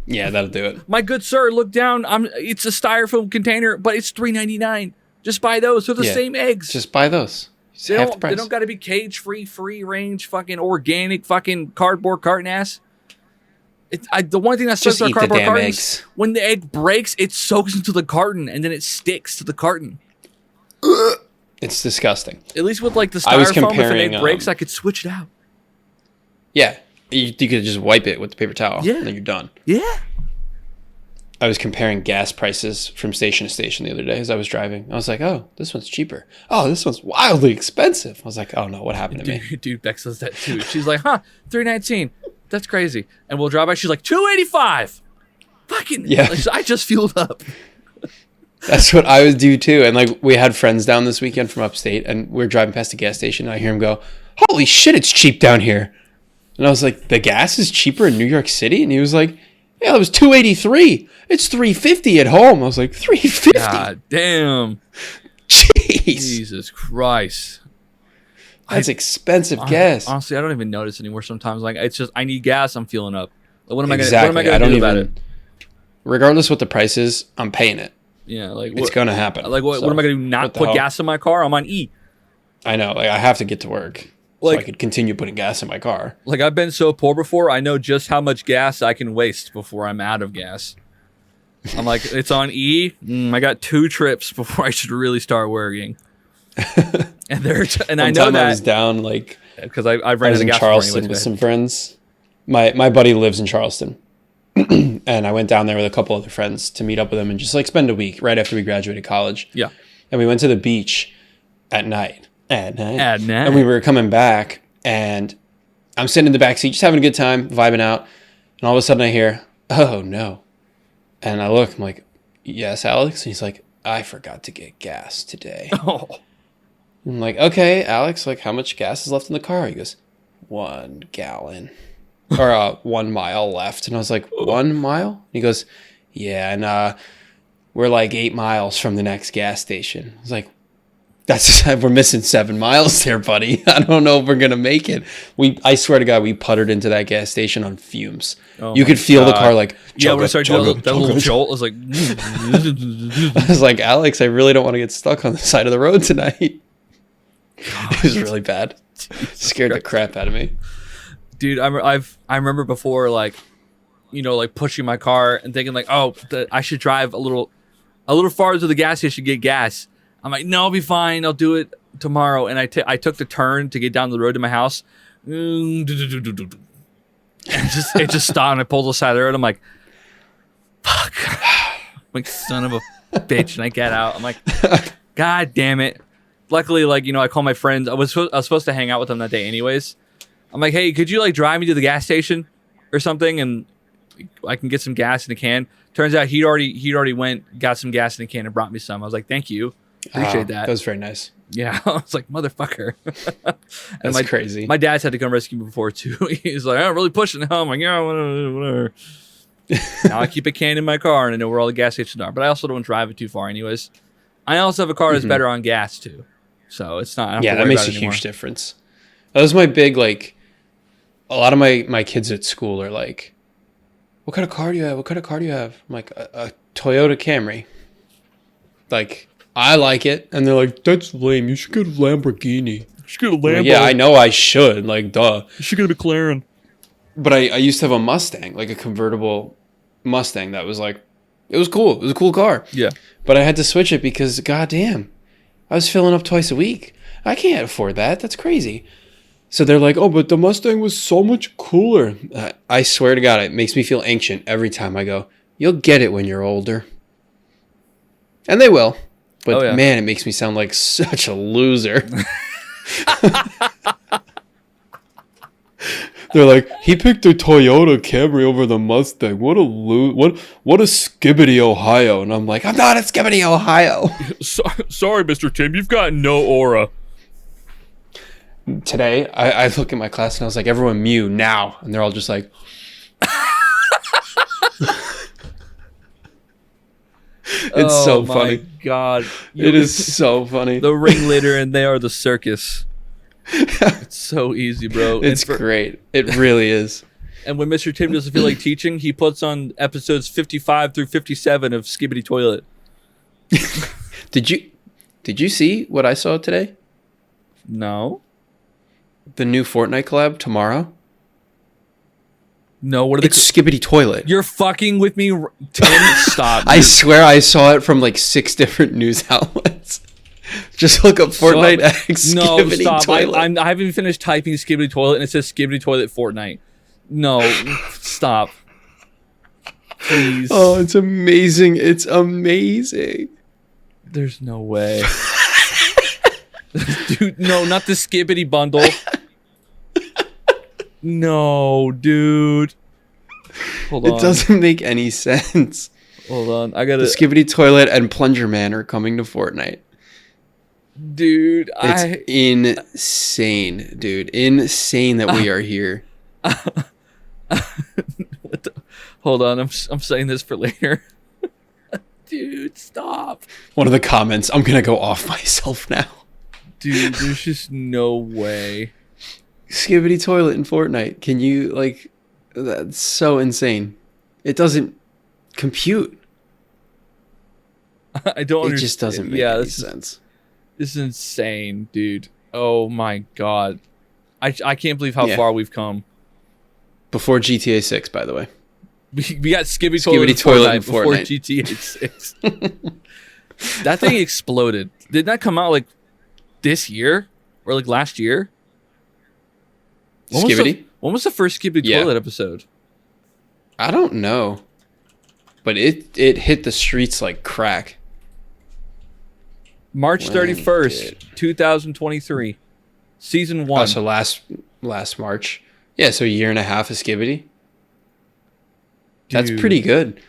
Yeah, that'll do it. My good sir, look down. It's a styrofoam container, but it's $3.99. Just buy those. They're the same eggs. Just buy those. It's They half the don't, price. they don't got to be cage free, free range, fucking organic, fucking cardboard carton ass. The one thing that sucks Just about eat the cardboard damn cartons, eggs. when the egg breaks, it soaks into the carton and then it sticks to the carton. It's disgusting. At least with like the I was styrofoam, if an comparing, egg breaks, I could switch it out. Yeah. You could just wipe it with the paper towel. Yeah. And then you're done. Yeah. I was comparing gas prices from station to station the other day as I was driving. I was like, oh, this one's cheaper. Oh, this one's wildly expensive. I was like, oh no, what happened to me? Dude, Bex does that too. She's like, $3.19. That's crazy. And we'll drive by. She's like, $2.85. Fucking Yeah. Like, I just fueled up. That's what I would do too. And like we had friends down this weekend from upstate and we are driving past a gas station and I hear him go, holy shit, it's cheap down here. And I was like, the gas is cheaper in New York City? And he was like, yeah, it was $2.83. It's $3.50 at home. I was like, $3.50? God damn. Jeez. Jesus Christ. That's expensive gas. Honestly, I don't even notice anymore sometimes. Like, it's just, I need gas, I'm filling up. Like, what am I Exactly. going to do about it? Regardless what the price is, I'm paying it. Yeah, like, It's going to happen. Like, what So, am I going to do? Not what the put hell? gas in my car? I'm on E. I know. Like, I have to get to work so Like- I could continue putting gas in my car. Like, I've been so poor before, I know just how much gas I can waste before I'm out of gas. I'm like, it's on E. I got 2 trips before I should really start working. And I know One time I was that down, like, because I've I ran was out of in gas Charleston before with anyways. some friends. My buddy lives in Charleston. And I went down there with a couple other friends to meet up with them and just like spend a week right after we graduated college. Yeah. And we went to the beach at night. And we were coming back, and I'm sitting in the back seat, just having a good time, vibing out. And all of a sudden I hear, "Oh no." And I look, I'm like, "Yes, Alex?" And he's like, "I forgot to get gas today." Oh. I'm like, "Okay, Alex, like how much gas is left in the car?" He goes, 1 gallon. Or 1 mile left. And I was like, 1 mile? And he goes, "Yeah, and we're like 8 miles from the next gas station." I was like, we're missing 7 miles there, buddy. I don't know if we're gonna make it. I swear to God, we puttered into that gas station on fumes. Oh you could feel the car like, yeah, when I started doing that little jolt, I was like, I was like, "Alex, I really don't want to get stuck on the side of the road tonight." It was really bad. Scared the crap out of me. Dude, I remember before, like, you know, like pushing my car and thinking like, oh, I should drive a little farther to the gas station to get gas. I'm like, no, I'll be fine. I'll do it tomorrow. And I took the turn to get down the road to my house. And it just stopped. And I pulled the side of the road. I'm like, fuck. I'm like, son of a bitch. And I get out. I'm like, God damn it. Luckily, like, you know, I called my friends. I was supposed to hang out with them that day anyways. I'm like, hey, could you like drive me to the gas station or something, and I can get some gas in a can? Turns out he'd already went, got some gas in a can and brought me some. I was like, thank you, appreciate that. That was very nice. Yeah, I was like, motherfucker. And That's crazy. My dad's had to come rescue me before too. He's like, I'm really pushing it home. I'm like, yeah, whatever. Now I keep a can in my car and I know where all the gas stations are, but I also don't drive it too far anyways. I also have a car that's better on gas too, so it's not. I don't have to that worry makes about a it anymore. huge difference. That was my big like. A lot of my kids at school are like, "What kind of car do you have? What kind of car do you have?" I'm like, a Toyota Camry. Like, I like it. And they're like, "That's lame. You should get a Lamborghini." You should get a Lambo. Like, yeah, I know I should. Like, duh. You should get a McLaren. But I used to have a Mustang, like a convertible Mustang that was like, it was cool. It was a cool car. Yeah. But I had to switch it because, goddamn, I was filling up twice a week. I can't afford that. That's crazy. So they're like, "Oh, but the Mustang was so much cooler." I swear to God, it makes me feel ancient every time I go, "You'll get it when you're older." And they will. But man, it makes me sound like such a loser. They're like, "He picked a Toyota Camry over the Mustang. What a what a skibbity Ohio." And I'm like, "I'm not a skibbity Ohio." Sorry, Mr. Tim, you've got no aura. Today, I look at my class and I was like, "Everyone mew now." And they're all just like, it's so funny. Oh my God. It is so funny. The ringleader and they are the circus. It's so easy, bro. It's great. It really is. And when Mr. Tim doesn't feel like teaching, he puts on episodes 55 through 57 of Skibbity Toilet. Did you see what I saw today? No. The new Fortnite collab tomorrow? No, what are they? It's Skibbity Toilet. You're fucking with me, Tim. Stop. I swear I saw it from like 6 different news outlets. Just look up Fortnite X Skibbity stop. Toilet. I haven't even finished typing Skibbity Toilet and it says Skibbity Toilet Fortnite. No, stop. Please. Oh, it's amazing. It's amazing. There's no way. Dude, no, not the Skibbity bundle. No, dude. Hold on. It doesn't make any sense. Hold on. I gotta. The Skibbity Toilet and Plunger Man are coming to Fortnite. Dude, it's insane, dude. Insane that we are here. Hold on. I'm saying this for later. Dude, stop. One of the comments. I'm gonna go off myself now. Dude, there's just no way. Skibbity Toilet in Fortnite. Can you, like, that's so insane. It doesn't compute. I don't understand. It just doesn't make any sense. This is insane, dude. Oh my God. I can't believe how far we've come. Before GTA 6, by the way. We got Skibbity Toilet in Fortnite before GTA 6. That thing exploded. Didn't that come out like this year? Or like last year? Skibbity? When was the first Skibbity Toilet episode? I don't know. But it hit the streets like crack. March When 31st, 2023. Season 1. Oh, so last March. Yeah, so a year and a half of Skibbity. That's Dude. pretty good.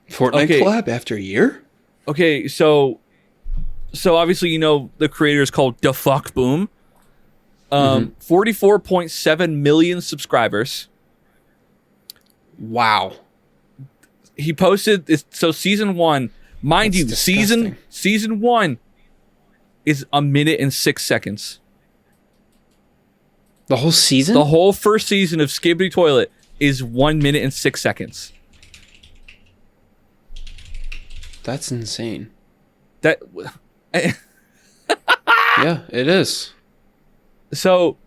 Fortnite Okay. collab after a year? Okay, so obviously you know the creator is called Da Fuck Boom. 44.7 million subscribers. Wow. He posted this, so season 1, mind That's you, disgusting. season 1 is a minute and 6 seconds. The whole season? The whole first season of Skibbity Toilet is 1 minute and 6 seconds. That's insane. That Yeah, it is. so,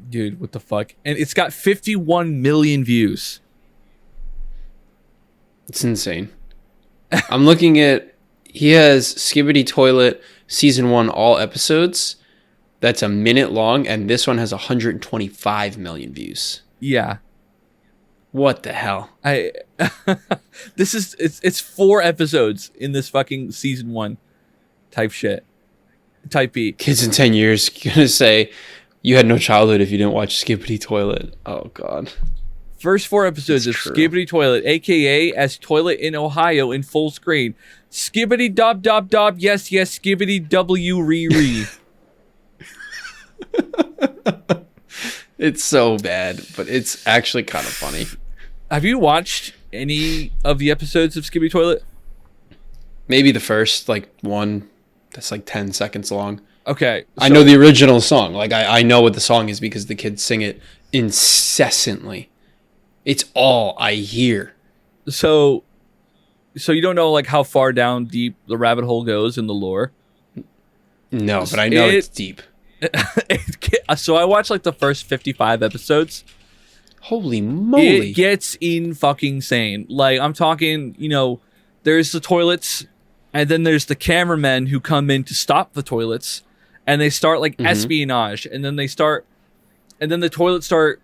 dude, what the fuck? And it's got 51 million views. It's insane. I'm looking at, he has Skibbity Toilet season 1 all episodes. That's a minute long, and this one has 125 million views. Yeah. What the hell? It's 4 episodes in this fucking season 1 type shit. Type B. Kids in 10 years gonna say you had no childhood if you didn't watch Skibbity Toilet. Oh god. First 4 episodes That's of true. Skibbity Toilet, aka as Toilet in Ohio in full screen. Skibbity dob dob dob, yes, skibbity W re. It's so bad, but it's actually kind of funny. Have you watched any of the episodes of Skibbity Toilet? Maybe the first one that's like 10 seconds long. Okay. I know the original song. Like I know what the song is because the kids sing it incessantly. It's all I hear. So you don't know like how far down deep the rabbit hole goes in the lore? No, but I know it's deep. So I watched like the first 55 episodes. Holy moly. It gets in fucking sane. Like I'm talking, there's the toilets, and then there's the cameramen who come in to stop the toilets, and they start like espionage, and then the toilets start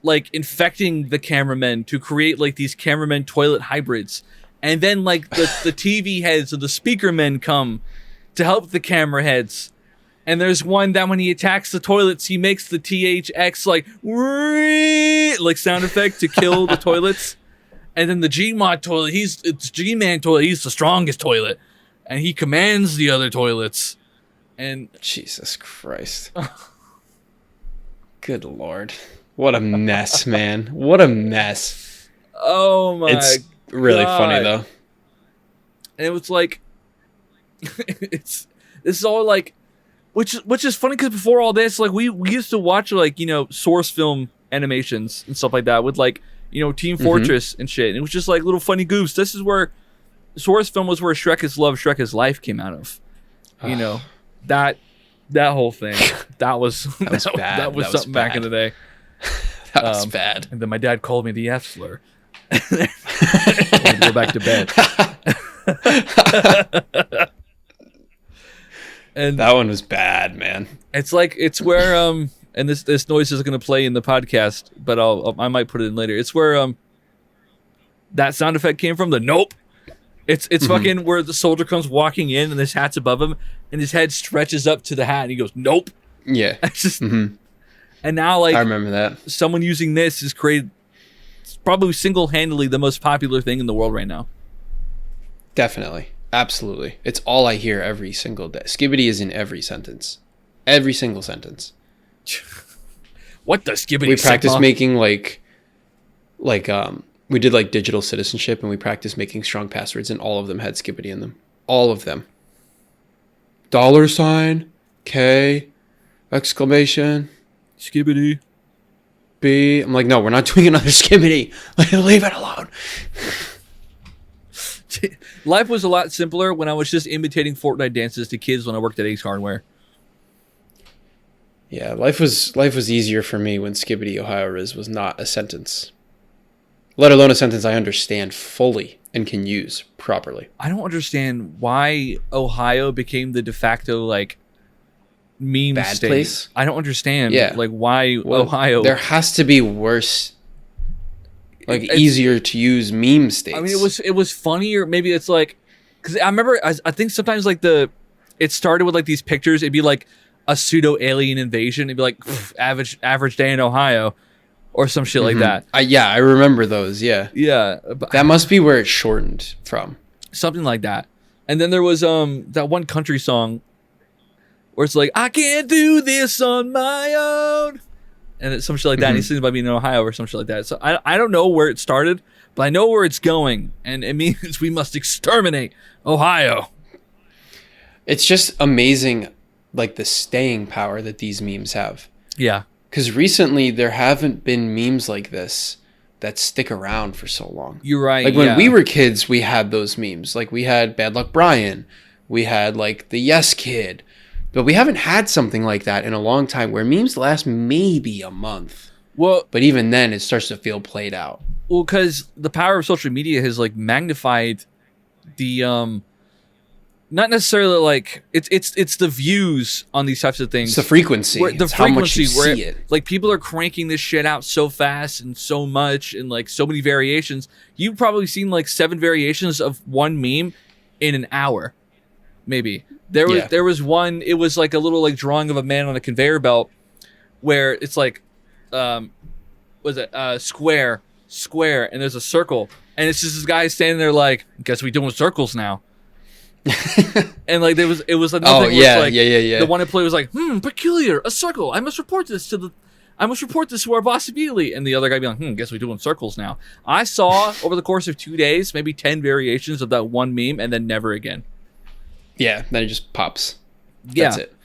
like infecting the cameramen to create like these cameramen toilet hybrids, and then like the TV heads or the speaker men come to help the camera heads. And there's one that when he attacks the toilets, he makes the THX like sound effect to kill the toilets. And then the Gmod toilet, it's G-Man toilet, he's the strongest toilet. And he commands the other toilets. And Jesus Christ. Good Lord. What a mess, man. What a mess. oh my It's really God. funny though. And it was like this is all like which is funny because before all this, like we used to watch like, source film animations and stuff like that with like, Team Fortress and shit. And it was just like little funny goofs. This is where source film was where Shrek is Love, Shrek is Life came out of. That whole thing. That was That was bad. That was That was something back in bad. the day. That was bad. And then my dad called me the F slur. And go back to bed. And That one was bad, man. it's where and this noise is going to play in the podcast, but I might put it in later. It's where that sound effect came from. The nope. It's fucking where the soldier comes walking in and his hat's above him and his head stretches up to the hat and he goes nope. Yeah. It's just and now like I remember that. someone using this is created. It's probably single-handedly the most popular thing in the world right now. Definitely. Absolutely. It's all I hear every single day. Skibbity is in every sentence. Every single sentence. What the Skibbity? We practice Sigma? making we did like digital citizenship and we practiced making strong passwords and all of them had Skibbity in them. All of them. $, K, exclamation, Skibbity. B. I'm like, no, we're not doing another Skibbity. Leave it alone. Life was a lot simpler when I was just imitating Fortnite dances to kids when I worked at Ace Hardware. Yeah, life was easier for me when Skibbity Ohio Riz was not a sentence. Let alone a sentence I understand fully and can use properly. I don't understand why Ohio became the de facto like meme Bad state. place? I don't understand. Yeah. Like why Well, Ohio? There has to be worse. like easier to use meme states. I mean, it was funnier. Maybe it's like, because I remember I think sometimes like it started with like these pictures. It'd be like a pseudo alien invasion. It'd be like average day in Ohio, or some shit like that. Yeah, I remember those. Yeah, Yeah, that must be where it's shortened from. something like that. And then there was that one country song where it's like, I can't do this on my own, and it's some shit like that. And he sings about being in Ohio or some shit like that. So I don't know where it started, but I know where it's going, and it means we must exterminate Ohio. It's just amazing, like the staying power that these memes have. Yeah. Because recently there haven't been memes like this that stick around for so long. You're right. Like when we were kids, we had those memes. Like we had Bad Luck Brian. We had like the Yes Kid. But we haven't had something like that in a long time where memes last maybe a month. Well, But even then it starts to feel played out. well, because the power of social media has like magnified the not necessarily like it's the views on these types of things. It's the frequency. The It's how much you where see it. like people are cranking this shit out so fast and so much and like so many variations. You've probably seen like 7 variations of one meme in an hour, maybe. There was one. It was like a little like drawing of a man on a conveyor belt, where it's like, was it square, and there's a circle, and it's just this guy standing there like, guess we doing circles now. And like it was another thing where it's like, the one I played was like, peculiar, a circle. I must report this to our boss immediately. And the other guy be like, guess we doing circles now. I saw over the course of 2 days maybe 10 variations of that one meme, and then never again. Yeah, then it just pops. Yeah. That's it.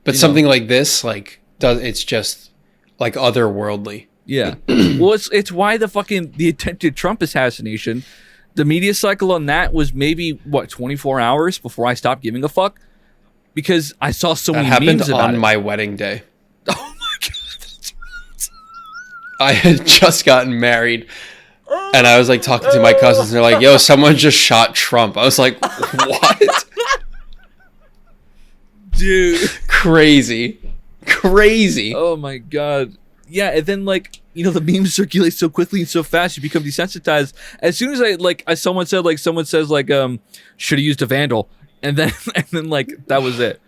But something like this, like, it's just like otherworldly. Yeah. Well, it's why the attempted Trump assassination, the media cycle on that was maybe 24 hours before I stopped giving a fuck, because I saw so many memes about it. That happened on my wedding day. Oh my god, that's right. I had just gotten married, and I was like talking to my cousins, and they're like, "Yo, someone just shot Trump." I was like, "What?" Dude. Crazy. Oh my god. Yeah, and then like, the memes circulate so quickly and so fast, you become desensitized. As soon as someone says should have used a vandal, and then like that was it.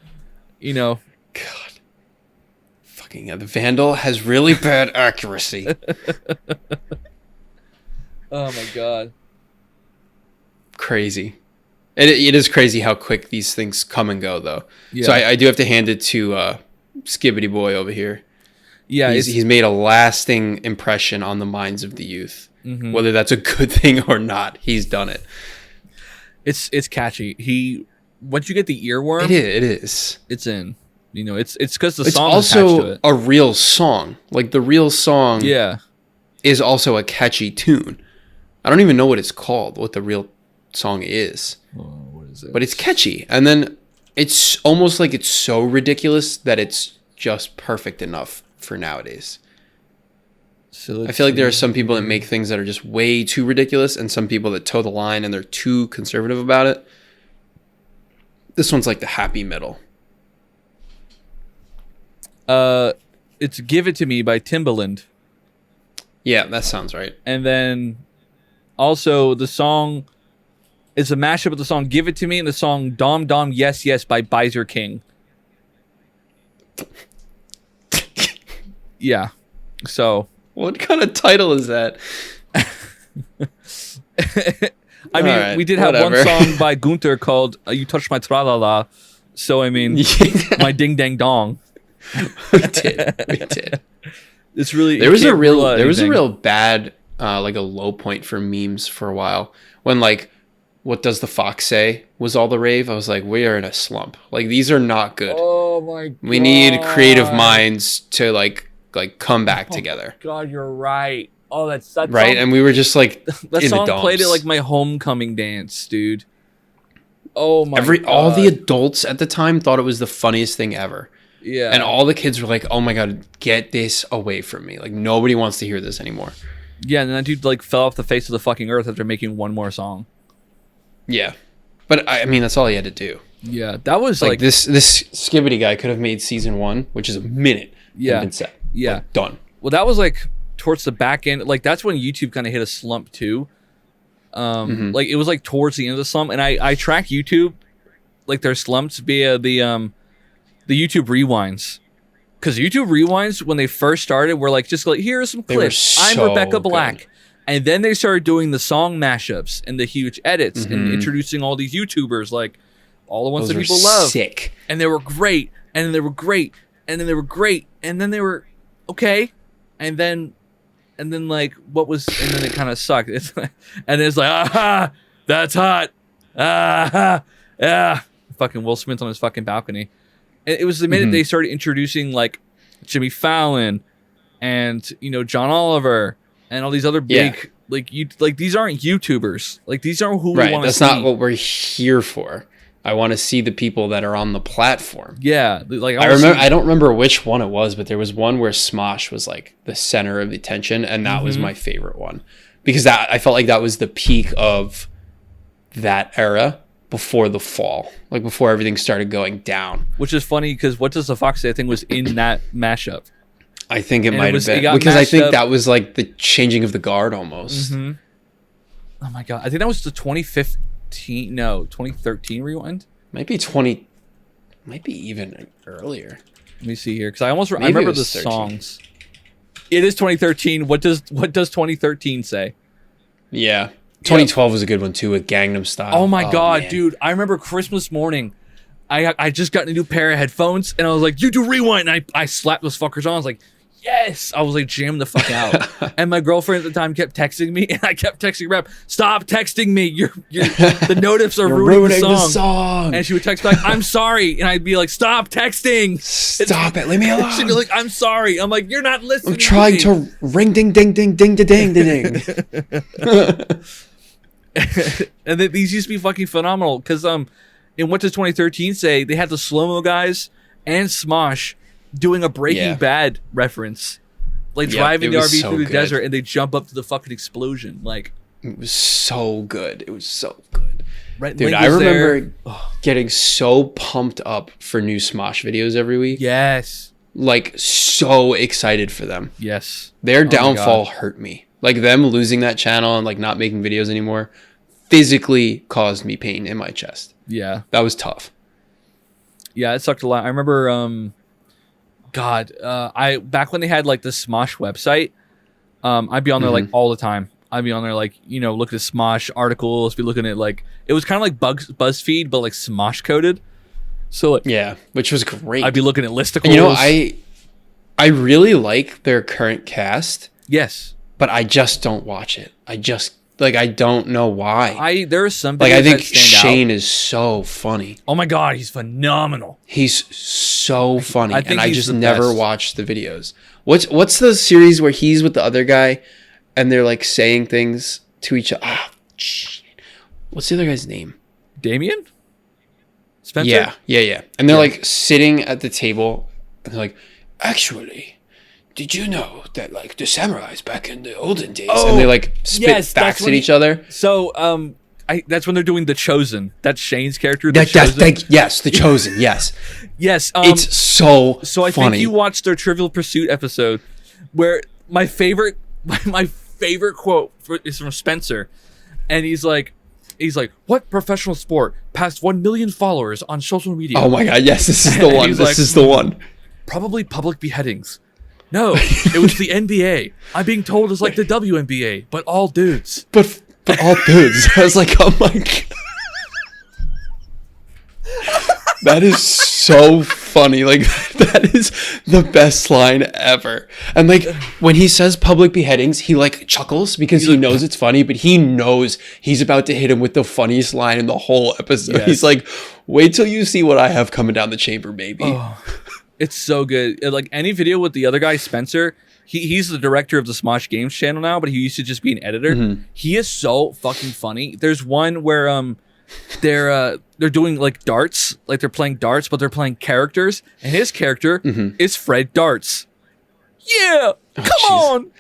God. Fucking the vandal has really bad accuracy. Oh my god. Crazy. It is crazy how quick these things come and go, though. Yeah. So I do have to hand it to Skibbity Boy over here. Yeah, he's made a lasting impression on the minds of the youth. Mm-hmm. Whether that's a good thing or not, he's done it. It's catchy. Once you get the earworm, it is. It's in. It's because the it's song is attached to also it. a real song. Like the real song, is also a catchy tune. I don't even know what it's called. What the real song is. What is it? But it's catchy, and then it's almost like it's so ridiculous that it's just perfect enough for nowadays. So I feel like there are some people that make things that are just way too ridiculous, and some people that toe the line and they're too conservative about it. This one's like the happy middle. It's "Give It to Me" by Timbaland. Yeah, that sounds right. And then also the song is a mashup of the song "Give It to Me" and the song "Dom Dom Yes Yes" by Bizer King. Yeah. So what kind of title is that? I mean, we did have one song by Gunther called "You Touch My Tra-La-La." So I mean, my ding dang dong. We did. It's really there was a real bad like a low point for memes for a while when like "What Does the Fox Say" was all the rave. I was like, we are in a slump. Like these are not good. Oh my god. We need creative minds to like come back together. God, you're right. Oh, that's right. Song, and we were just like that in song the dumps. played it like my homecoming dance, dude. Oh my god. All the adults at the time thought it was the funniest thing ever. Yeah. And all the kids were like, "Oh my god, get this away from me!" Like nobody wants to hear this anymore. Yeah, and then that dude like fell off the face of the fucking earth after making one more song. Yeah, but I mean that's all he had to do. Yeah, that was like this Skibbity guy could have made season 1, which is a minute. Yeah, and been set. Yeah, like, done. Well, that was like towards the back end, like that's when YouTube kind of hit a slump too. Like it was like towards the end of the slump, and I track YouTube, like their slumps via the YouTube rewinds. Because YouTube rewinds, when they first started, were like, just like, here are some clips. I'm Rebecca Black. Good. And then they started doing the song mashups and the huge edits and introducing all these YouTubers, like all the ones that people love. Sick. And they were great. And then they were great. And then they were great. And then they were okay. And then like, what was, and then it kind of sucked. And it's like, aha, that's hot. Aha, yeah. Fucking Will Smith on his fucking balcony. It was the minute they started introducing like Jimmy Fallon and, you know, John Oliver and all these other big like these aren't YouTubers. Like these aren't who we want to see. That's not what we're here for. I want to see the people that are on the platform. Yeah, like I don't remember which one it was, but there was one where Smosh was like the center of the attention, and that was my favorite one because I felt like that was the peak of that era. Before the fall, like before everything started going down. Which is funny because What Does the Fox Say? I think was in that mashup. I think it might have been because I think that was like the changing of the guard almost. Oh my god! I think that was the 2013 rewind. Might be even earlier. Let me see here because I remember the 13. songs. It is 2013. What does 2013 say? Yeah. 2012 was a good one too with Gangnam Style. Oh my god, man. Dude! I remember Christmas morning. I just got a new pair of headphones, and I was like, "You do rewind!" And I slapped those fuckers on. I was like, "Yes!" I was like, jammed the fuck out. And my girlfriend at the time kept texting me, and I kept texting her, "Stop texting me! The notifs are ruining the song." And she would text back, "I'm sorry," and I'd be like, "Stop texting! Stop it! Leave me alone." She'd be like, "I'm sorry." I'm like, "You're not listening." I'm trying to ring ding ding ding ding ding ding ding. And these used to be fucking phenomenal because in What Does 2013 Say, they had the slow-mo guys and Smosh doing a Breaking Bad reference, like driving the RV through the desert, and they jump up to the fucking explosion. Like it was so good. It was so good. Right, dude, I remember getting so pumped up for new Smosh videos every week. Yes, like so excited for them. Yes, their downfall hurt me. Like them losing that channel and like not making videos anymore physically caused me pain in my chest. Yeah. That was tough. Yeah, it sucked a lot. I remember I back when they had like the Smosh website, I'd be on there like all the time. I'd be on there like, you know, look at Smosh articles, be looking at like it was kind of like BuzzFeed but like Smosh coded. So like, yeah, which was great. I'd be looking at listicles. And, you know, I really like their current cast. Yes. But I just don't watch it. I don't know why. There are some like I think Shane is so funny. Oh my god, he's phenomenal. He's so funny, and I just never watched the videos. What's the series where he's with the other guy, and they're like saying things to each other? Oh, shit. What's the other guy's name? Damien? Spencer? Yeah. And they're like sitting at the table, and they're like, actually, did you know that like the samurais back in the olden days, and they like spit facts at each other? So that's when they're doing The Chosen. That's Shane's character. Yes, The Chosen. Yes. Yes. It's so I funny. think you watched their Trivial Pursuit episode where my favorite quote is from Spencer, and he's like, what professional sport passed 1 million followers on social media? Oh my god, yes, this is the one. This is the one. Probably public beheadings. No, it was the NBA. I'm being told it's like the WNBA, but all dudes. But all dudes. I was like, oh my god. That is so funny. Like, that is the best line ever. And like, when he says public beheadings, he like chuckles because he knows it's funny, but he knows he's about to hit him with the funniest line in the whole episode. Yes. He's like, wait till you see what I have coming down the chamber, baby. Oh. It's so good. Like any video with the other guy, Spencer, he's the director of the Smosh Games channel now, but he used to just be an editor. He is so fucking funny. There's one where they're doing like darts, like they're playing darts, but they're playing characters, and his character is Fred Darts. Yeah, come on.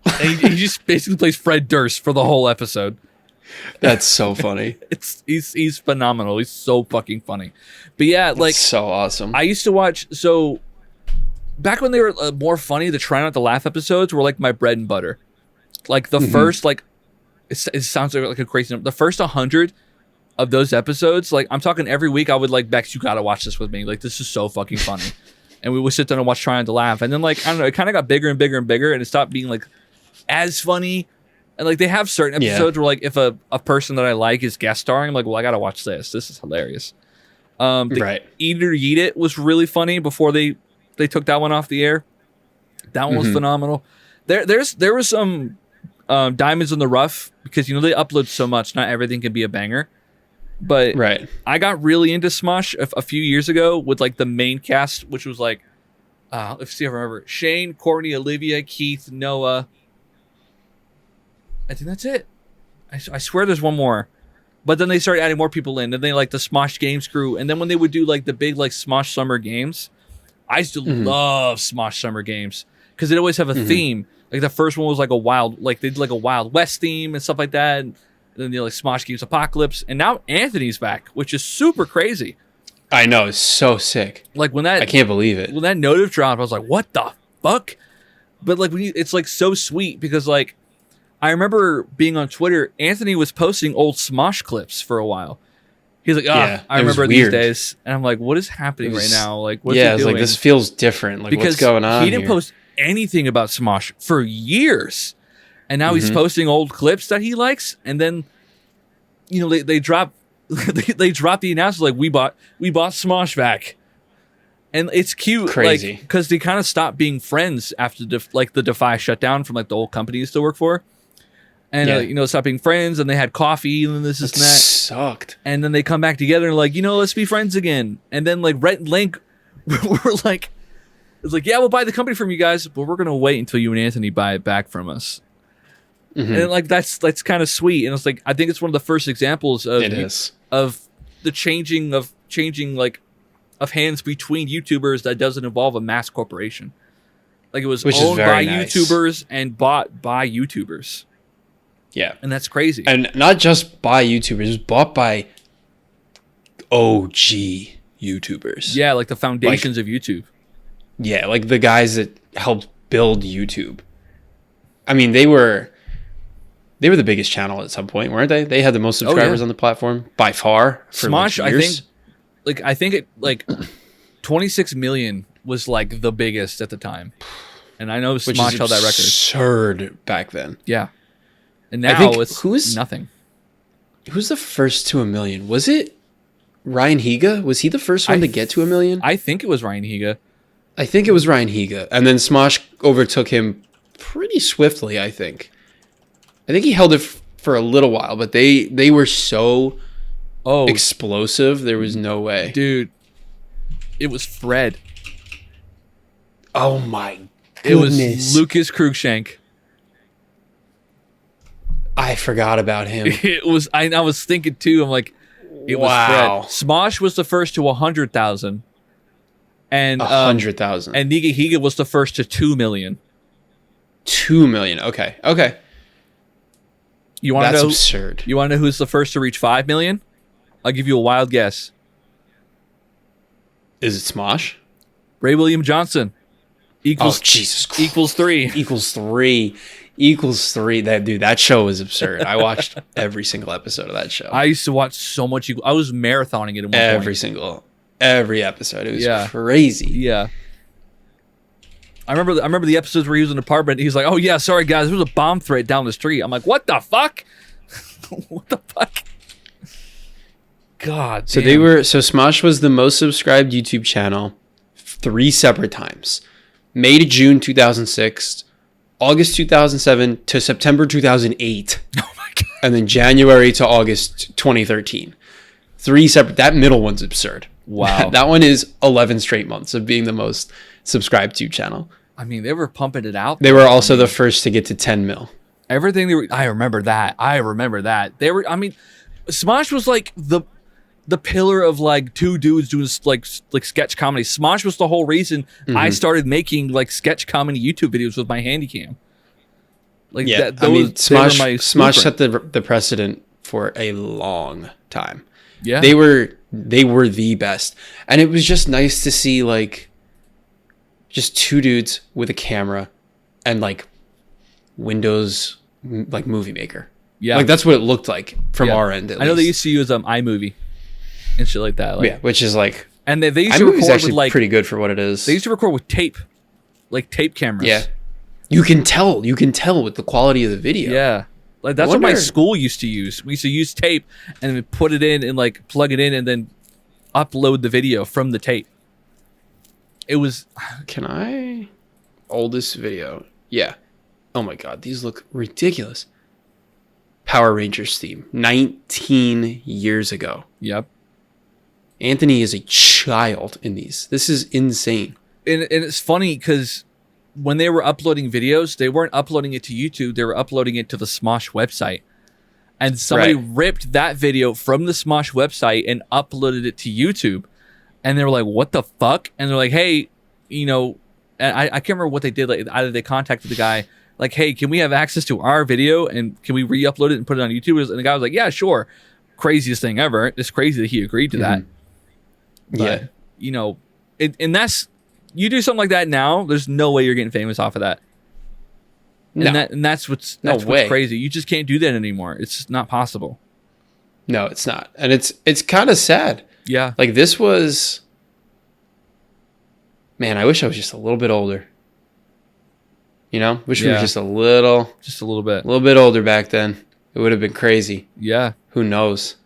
And he just basically plays Fred Durst for the whole episode. That's so funny. He's phenomenal. He's so fucking funny. But yeah, like so awesome. I used to watch back when they were more funny, the Try Not to Laugh episodes were like my bread and butter. Like the first, like, it sounds like a crazy number. The first 100 of those episodes, like, I'm talking every week, I would like, Bex, you gotta watch this with me. Like, this is so fucking funny. And we would sit down and watch Try Not to Laugh. And then, like, I don't know, it kind of got bigger and bigger and bigger, and it stopped being like as funny. And like, they have certain episodes where, like, if a person that I like is guest starring, I'm like, well, I gotta watch this. This is hilarious. Eat It or Yeet It was really funny before they took that one off the air. That one was phenomenal. There was some diamonds in the rough, because, you know, they upload so much, not everything can be a banger. But I got really into Smosh a few years ago with like the main cast, which was like, let's see if I remember, Shane, Courtney, Olivia, Keith, Noah. I think that's it. I swear there's one more. But then they started adding more people in, and they like the Smosh Games crew. And then when they would do like the big like Smosh Summer Games, I used to love Smosh Summer Games because they'd always have a theme. Like the first one was like they did like a Wild West theme and stuff like that. And then like Smosh Games Apocalypse. And now Anthony's back, which is super crazy. I know, it's so sick. Like when that, I can't believe it. When that notif dropped, I was like, what the fuck? But like it's like so sweet because like I remember being on Twitter, Anthony was posting old Smosh clips for a while. He's like, I remember these days. And I'm like, what is happening right now? Like, what's he doing? It's like, this feels different. Like, because what's going on? He didn't post anything about Smosh for years. And now he's posting old clips that he likes. And then, you know, they drop they drop the announcement like, we bought Smosh back. And it's cute. Crazy. Like, because they kind of stopped being friends after the Defy shut down from like the old company he used to work for. And, you know, stop being friends, and they had coffee, and this and that. Sucked. And then they come back together and like, you know, let's be friends again. And then like Rhett and Link were like, it's like, yeah, we'll buy the company from you guys, but we're going to wait until you and Anthony buy it back from us. And like, that's kind of sweet. And it's like, I think it's one of the first examples of the changing like of hands between YouTubers that doesn't involve a mass corporation. Like it was owned by YouTubers and bought by YouTubers. Yeah. And that's crazy. And not just by YouTubers, it was bought by OG YouTubers. Yeah, like the foundations of YouTube. Yeah, like the guys that helped build YouTube. I mean, they were the biggest channel at some point, weren't they? They had the most subscribers on the platform by far for Smosh, like years. I think it like 26 million was like the biggest at the time. And I know Smosh held that record. Absurd back then. Yeah. And now it's nothing. Who's the first to 1 million? Was it Ryan Higa? Was he the first one to get to 1 million? I think it was Ryan Higa. I think it was Ryan Higa. And then Smosh overtook him pretty swiftly, I think. I think he held it for a little while, but they were so explosive, there was no way. Dude, it was Fred. Oh my goodness. It was Lucas Cruikshank. I forgot about him. It was. I was thinking too. I'm like, it was Fred. Smosh was the first to 100,000, and 100,000, and Niga Higa was the first to 2 million. 2 million. Okay. You want to know? That's absurd. You want to know who's the first to reach 5 million? I'll give you a wild guess. Is it Smosh? Ray William Johnson. Jesus Christ. Equals 3. Equals 3. That show was absurd. I watched every single episode of that show. I used to watch so much. I was marathoning it at one point. Every episode. It was crazy. Yeah. I remember the episodes where he was in an apartment. He's like, "Oh yeah, sorry guys, there was a bomb threat down the street." I'm like, "What the fuck? What the fuck?" God. So damn. Smosh was the most subscribed YouTube channel 3 separate times. May to June 2006, August 2007 to September 2008. Oh my god. And then January to August 2013. 3 separate. That middle one's absurd. Wow. That one is 11 straight months of being the most subscribed to channel. I mean, they were pumping it out. They were also the first to get to 10 mil. Everything they were. I remember that. They were. I mean, Smosh was like the pillar of like two dudes doing like sketch comedy. Smosh was the whole reason I started making like sketch comedy YouTube videos with my handycam. Like Smosh set the precedent for a long time. Yeah, they were the best, and it was just nice to see like just two dudes with a camera and like Windows like Movie Maker. Yeah. Like that's what it looked like from Yeah. our end. I know they used to use iMovie and shit like that. Like, yeah, which is like, and they used to iMovie's record actually with like pretty good for what it is. they used to record with tape, like tape cameras. Yeah. You can tell with the quality of the video. Yeah. Like that's what my wonder- school used to use. We used to use tape and then put it in and like plug it in and then upload the video from the tape. It was Can I? Oldest video. Yeah. Oh my God. These look ridiculous. Power Rangers theme. 19 years ago. yep. Anthony is a child in these. This is insane. And it's funny because when they were uploading videos, they weren't uploading it to YouTube. They were uploading it to the Smosh website. And somebody Right. ripped that video from the Smosh website and uploaded it to YouTube. And they were like, what the fuck? And they're like, hey, you know, and I can't remember what they did. Like, either they contacted the guy, like, hey, can we have access to our video and can we re-upload it and put it on YouTube? And the guy was like, yeah, sure. Craziest thing ever. It's crazy that he agreed to that. But, Yeah. you know, and that's, you do something like that now, there's no way you're getting famous off of that. No. And that's what's No what's way. crazy. You just can't do that anymore. It's just not possible. No, it's not. And it's kind of sad. Yeah. Like this was, man, I wish I was just a little bit older. You know, wish we were Yeah. just a little bit. older back then. It would have been crazy. Yeah. Who knows?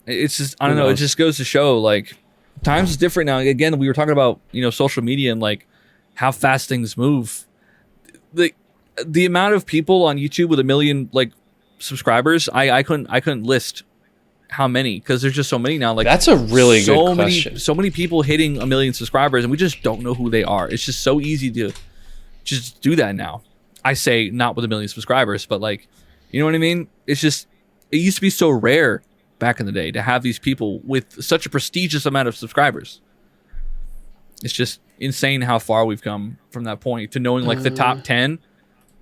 It's just, I don't Who know. It knows? just goes to show, like, times is different now. Again, we were talking about, you know, social media and like how fast things move. The amount of people on YouTube with 1 million like subscribers, I couldn't list how many, because there's just so many now. Like, That's a really so good many, question. so many people hitting 1 million subscribers, and we just don't know who they are. It's just so easy to just do that now. I say not with 1 million subscribers, but like, you know what I mean? It's just, it used to be so rare back in the day to have these people with such a prestigious amount of subscribers. It's just insane how far we've come from that point to knowing like the top 10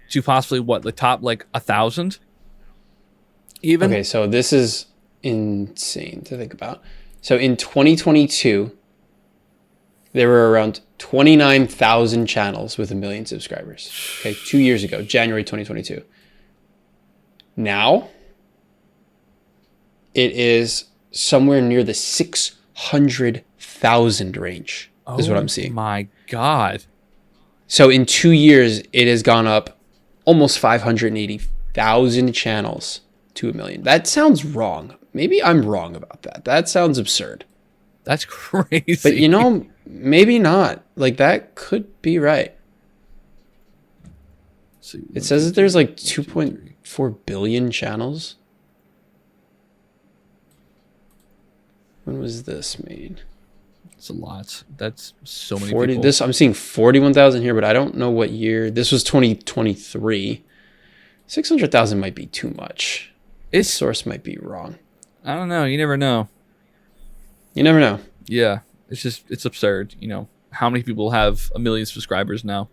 to possibly what, the top like 1,000 even. Okay, so this is insane to think about. So in 2022, there were around 29,000 channels with 1 million subscribers. Okay, 2 years ago, January 2022. Now, it is somewhere near the 600,000 range, is what I'm seeing. My God. So in 2 years, it has gone up almost 580,000 channels to 1 million. That sounds wrong. Maybe I'm wrong about that. That sounds absurd. That's crazy. But you know, maybe not. Like that could be right. So, It says that there's like 2.4 billion channels. When was this made? it's a lot. That's so many 40. people. This I'm seeing 41,000 here, but I don't know what year. This was 2023. 600,000 might be too much. This It's, source might be wrong. I don't know. You never know. You never know. Yeah. It's just, it's absurd. You know, how many people have 1 million subscribers now?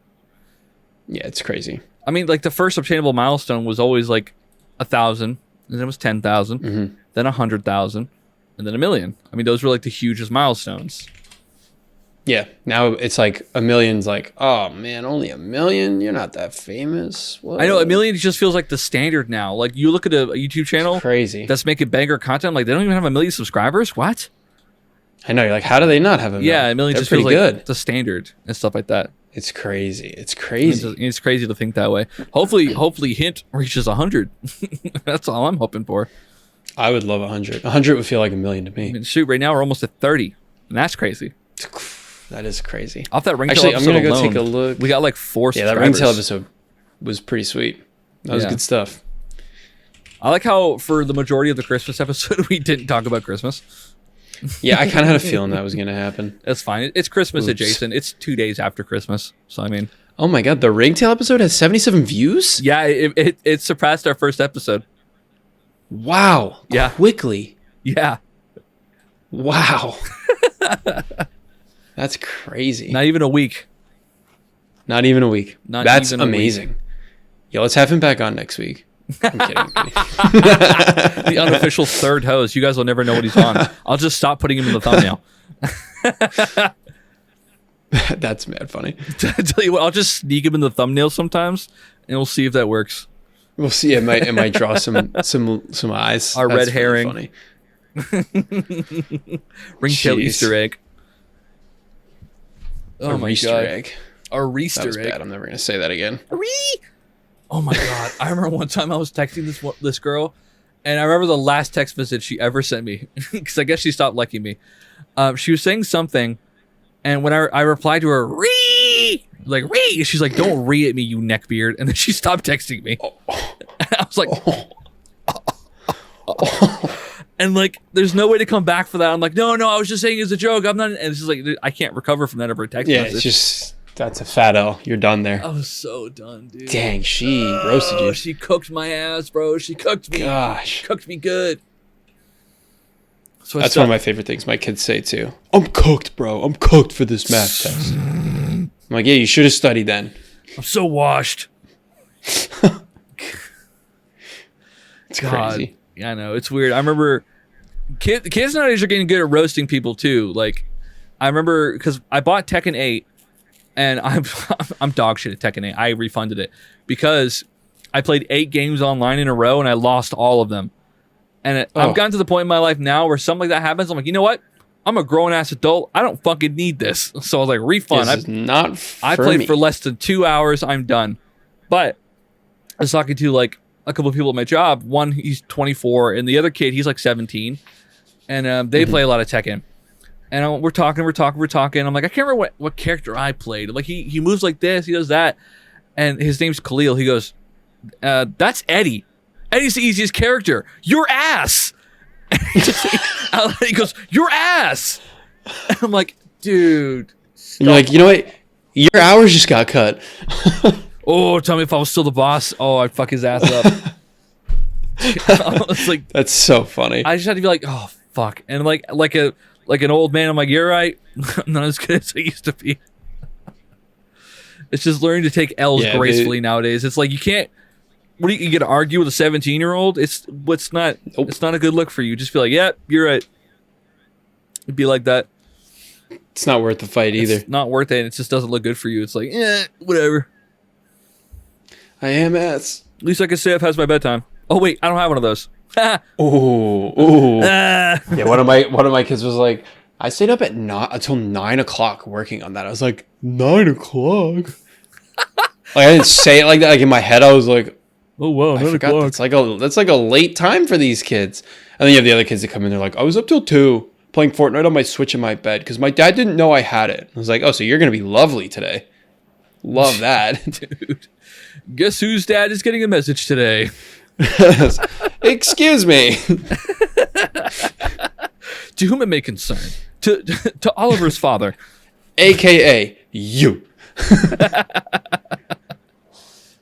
Yeah, it's crazy. I mean, like the first obtainable milestone was always like 1,000, and then it was 10,000, then 100,000, and then 1 million. I mean, those were like the hugest milestones. Yeah, now it's like 1 million's like, oh man, only 1 million? You're not that famous. What? I know 1 million just feels like the standard now. Like you look at a YouTube channel Crazy. that's making banger content, like they don't even have 1 million subscribers. What? I know. You're like, how do they not have 1 million? Yeah, 1 million They're just feels pretty like good. the standard and stuff like that. It's crazy. It's It's, crazy. it's crazy to think that way. Hopefully, Hint reaches 100. That's all I'm hoping for. I would love 100. 100 would feel like 1 million to I me. mean, shoot, right now we're almost at 30, and that's crazy. That is crazy. Off that Ringtail Actually, I'm episode gonna go alone, take a look. we got like 4 Yeah, that subscribers. Ringtail episode was pretty sweet. That was Yeah. good stuff. I like how for the majority of the Christmas episode we didn't talk about Christmas. Yeah, I kind of had a feeling that was going to happen. That's fine. It's Christmas Oops. adjacent. It's 2 days after Christmas. So I mean, Oh my god, the Ringtail episode has 77 views? yeah, it surpassed our first episode. Wow. Yeah. Quickly. Yeah, Wow. That's crazy. not even a week. Not even a week. Not That's even a week. amazing. Yo, let's have him back on next week. I'm kidding. I'm kidding. The unofficial third host. You guys will never know what he's on. I'll just stop putting him in the thumbnail. That's mad funny. I tell you what, I'll just sneak him in the thumbnail sometimes, and we'll see if that works. We'll see. It might draw some eyes. Our That's red herring. Funny. Ringtail Jeez. Easter egg. Oh my Easter god. egg. Our That Easter was egg. bad. I'm never gonna say that again. Oh my god. I remember one time I was texting this girl, and I remember the last text message she ever sent me, because I guess she stopped liking me. She was saying something, and when I replied to her, "Ree!" Like, "Ree!" She's like, "Don't ree at me, you neckbeard." And then she stopped texting me. And I was like, and like, there's no way to come back for that. I'm like, no, I was just saying it's a joke. I'm not. And it's just like, I can't recover from that ever text message. It's just that's a fat L. You're done there. I was so done, dude. Dang, she roasted you. She cooked my ass, bro. She cooked me. Gosh. Cooked me good. So That's one of my favorite things my kids say too. I'm cooked, bro. I'm cooked for this math test. I'm like, yeah, you should have studied then. I'm so washed. It's crazy. Yeah, I know. It's weird. I remember kids nowadays are getting good at roasting people too. Like, I remember because I bought Tekken 8, and I'm dog shit at Tekken 8. I refunded it because I played 8 games online in a row and I lost all of them. And I've gotten to the point in my life now where something like that happens. I'm like, you know what? I'm a grown ass adult. I don't fucking need this. So I was like, refund. This is not for I played me. for less than 2 hours. I'm done. But I was talking to like a couple of people at my job. One, he's 24, and the other kid, he's like 17. And they play a lot of Tekken. And we're talking. I'm like, I can't remember what character I played. Like, he moves like this, he does that. And his name's Khalil. He goes, that's Eddie. Eddie's the easiest character. Your ass. He goes, your ass. And I'm like, dude. You're like, you know what? Your hours just got cut. Oh, tell me if I was still the boss. Oh, I'd fuck his ass up. I was like, That's so funny. I just had to be like, oh fuck, and like an old man. I'm like, you're right. I'm not as good as I used to be. It's just learning to take L's gracefully nowadays. It's like you can't. What are you gonna argue with a 17-year-old? It's not. Nope. It's not a good look for you. Just be like, yep, you're right. It'd be like that. It's not worth the fight either. It's not worth it. It just doesn't look good for you. It's like, whatever. I am ass. At least I can say I've had my bedtime. Oh wait, I don't have one of those. Ooh. Ah. Yeah, one of my kids was like, I stayed up at until 9 o'clock working on that. I was like, 9 o'clock? Like, I didn't say it like that. Like, in my head, I was like, Oh wow, I forgot that's like a late time for these kids. And then you have the other kids that come in, they're like, I was up till 2 playing Fortnite on my Switch in my bed because my dad didn't know I had it. I was like, oh, so you're gonna be lovely today. Love that. Dude. Guess whose dad is getting a message today? Excuse me. To whom it may concern. To Oliver's father. AKA you.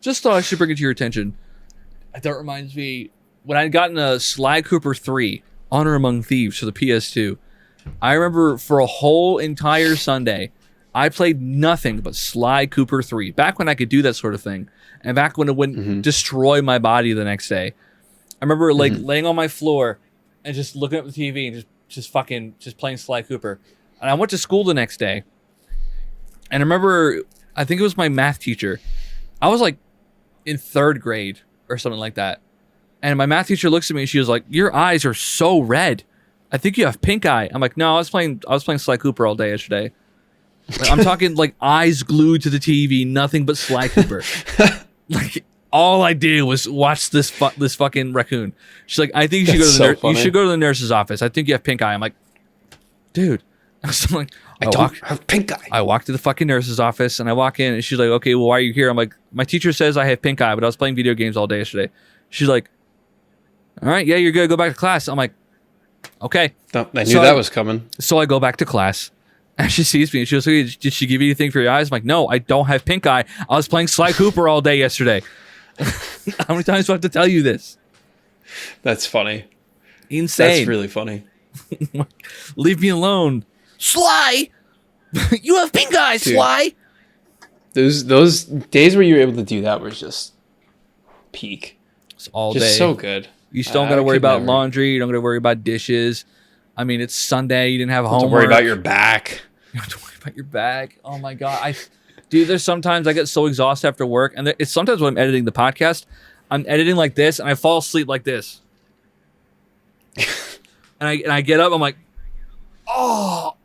Just thought I should bring it to your attention. That reminds me, when I got into Sly Cooper 3, Honor Among Thieves for the PS2, I remember for a whole entire Sunday, I played nothing but Sly Cooper 3. Back when I could do that sort of thing. And back when it wouldn't destroy my body the next day. I remember like laying on my floor and just looking at the TV and just playing Sly Cooper. And I went to school the next day. And I remember, I think it was my math teacher. I was like in 3rd grade or something like that. And my math teacher looks at me and she was like, your eyes are so red. I think you have pink eye. I'm like, no, I was playing Sly Cooper all day yesterday. Like, I'm talking like eyes glued to the TV, nothing but Sly Cooper. Like, all I did was watch this fucking raccoon. She's like, I think you should go to the you should go to the nurse's office. I think you have pink eye. I'm like, dude. So I'm like, I don't have pink eye. I walk to the fucking nurse's office and I walk in and she's like, okay, well, why are you here? I'm like, my teacher says I have pink eye, but I was playing video games all day yesterday. She's like, all right, yeah, you're good. Go back to class. I'm like, okay. I knew that was coming. So I go back to class. And she sees me and she goes, hey, did she give you anything for your eyes? I'm like, no, I don't have pink eye. I was playing Sly Cooper all day yesterday. How many times do I have to tell you this? That's funny. Insane. That's really funny. Leave me alone. Sly! You have pink eye, Dude, Sly! Those days where you were able to do that was just peak. It's all Just day. so good. You still don't got to worry about laundry. You don't got to worry about dishes. I mean, it's Sunday. You didn't have homework. Don't worry about your back. You don't have to worry about your back. Oh my god, dude. There's sometimes I get so exhausted after work, and it's sometimes when I'm editing the podcast, I'm editing like this, and I fall asleep like this, and I get up, I'm like, oh,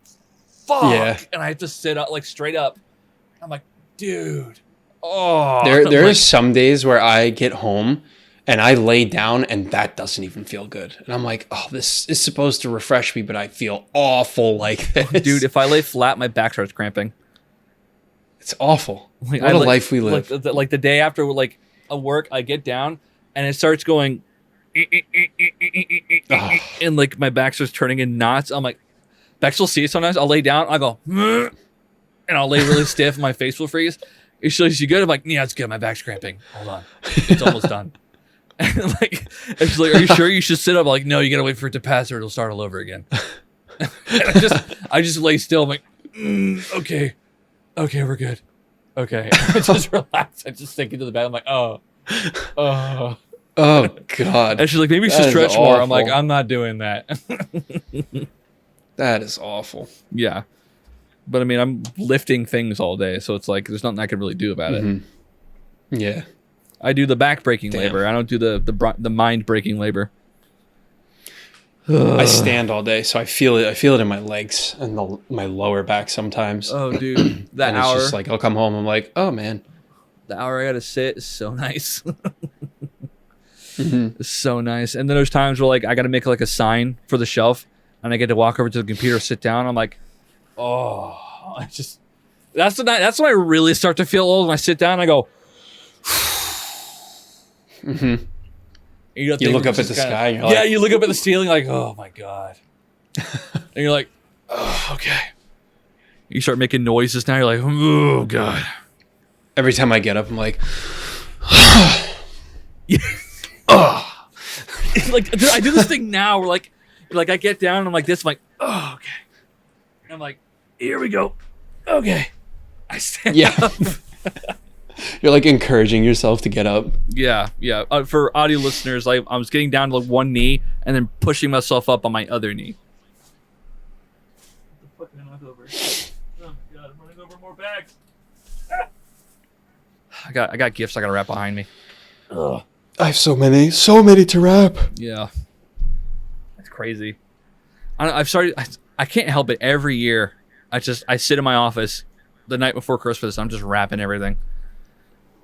fuck, Yeah. and I have to sit up like straight up. I'm like, dude, oh. There are some days where I get home and I lay down and that doesn't even feel good. And I'm like, oh, this is supposed to refresh me, but I feel awful like this. Dude, if I lay flat, my back starts cramping. It's awful. Like, what a life we live. Like the day after like a work, I get down and it starts going, and like my back starts turning in knots. I'm like, Bex will see it sometimes. I'll lay down, I'll go, and I'll lay really stiff and my face will freeze. It shows you good. I'm like, yeah, it's good. My back's cramping. Hold on. It's almost done. And like, and she's like, are you sure you should sit up? I'm like, no, you gotta wait for it to pass or it'll start all over again. And I just lay still. I'm like, okay, we're good. Okay. I just relax. I just sink into the bed. I'm like, oh Oh God. And she's like, maybe you should stretch more. I'm like, I'm not doing that. That is awful. Yeah. But I mean, I'm lifting things all day, so it's like there's nothing I can really do about it. Yeah. I do the back breaking labor. I don't do the mind breaking labor. I stand all day, so I feel it. I feel it in my legs and my lower back sometimes. Oh, dude, that and hour. It's just like I'll come home. I'm like, oh man, the hour I gotta sit is so nice. It's so nice. And then there's times where like I gotta make like a sign for the shelf, and I get to walk over to the computer, sit down. I'm like, oh, I just that's when I really start to feel old. When I sit down, I go. You look up at the sky. And you're like, you look up at the ceiling like, oh my god, and you're like, oh, okay. You start making noises now. You're like, oh god. Every time I get up, I'm like, like dude, I do this thing now where like I get down and I'm like this. I'm like, oh okay. And I'm like, here we go. Okay. I stand up. You're like encouraging yourself to get up. Yeah. For audio listeners, I was getting down to like one knee and then pushing myself up on my other knee. What the fuck am I knocked over? Oh my god, I'm running over more bags. I got gifts I gotta wrap behind me. Ugh. I have so many to wrap. Yeah, that's crazy. I've started. I can't help it. Every year, I sit in my office the night before Christmas. I'm just wrapping everything.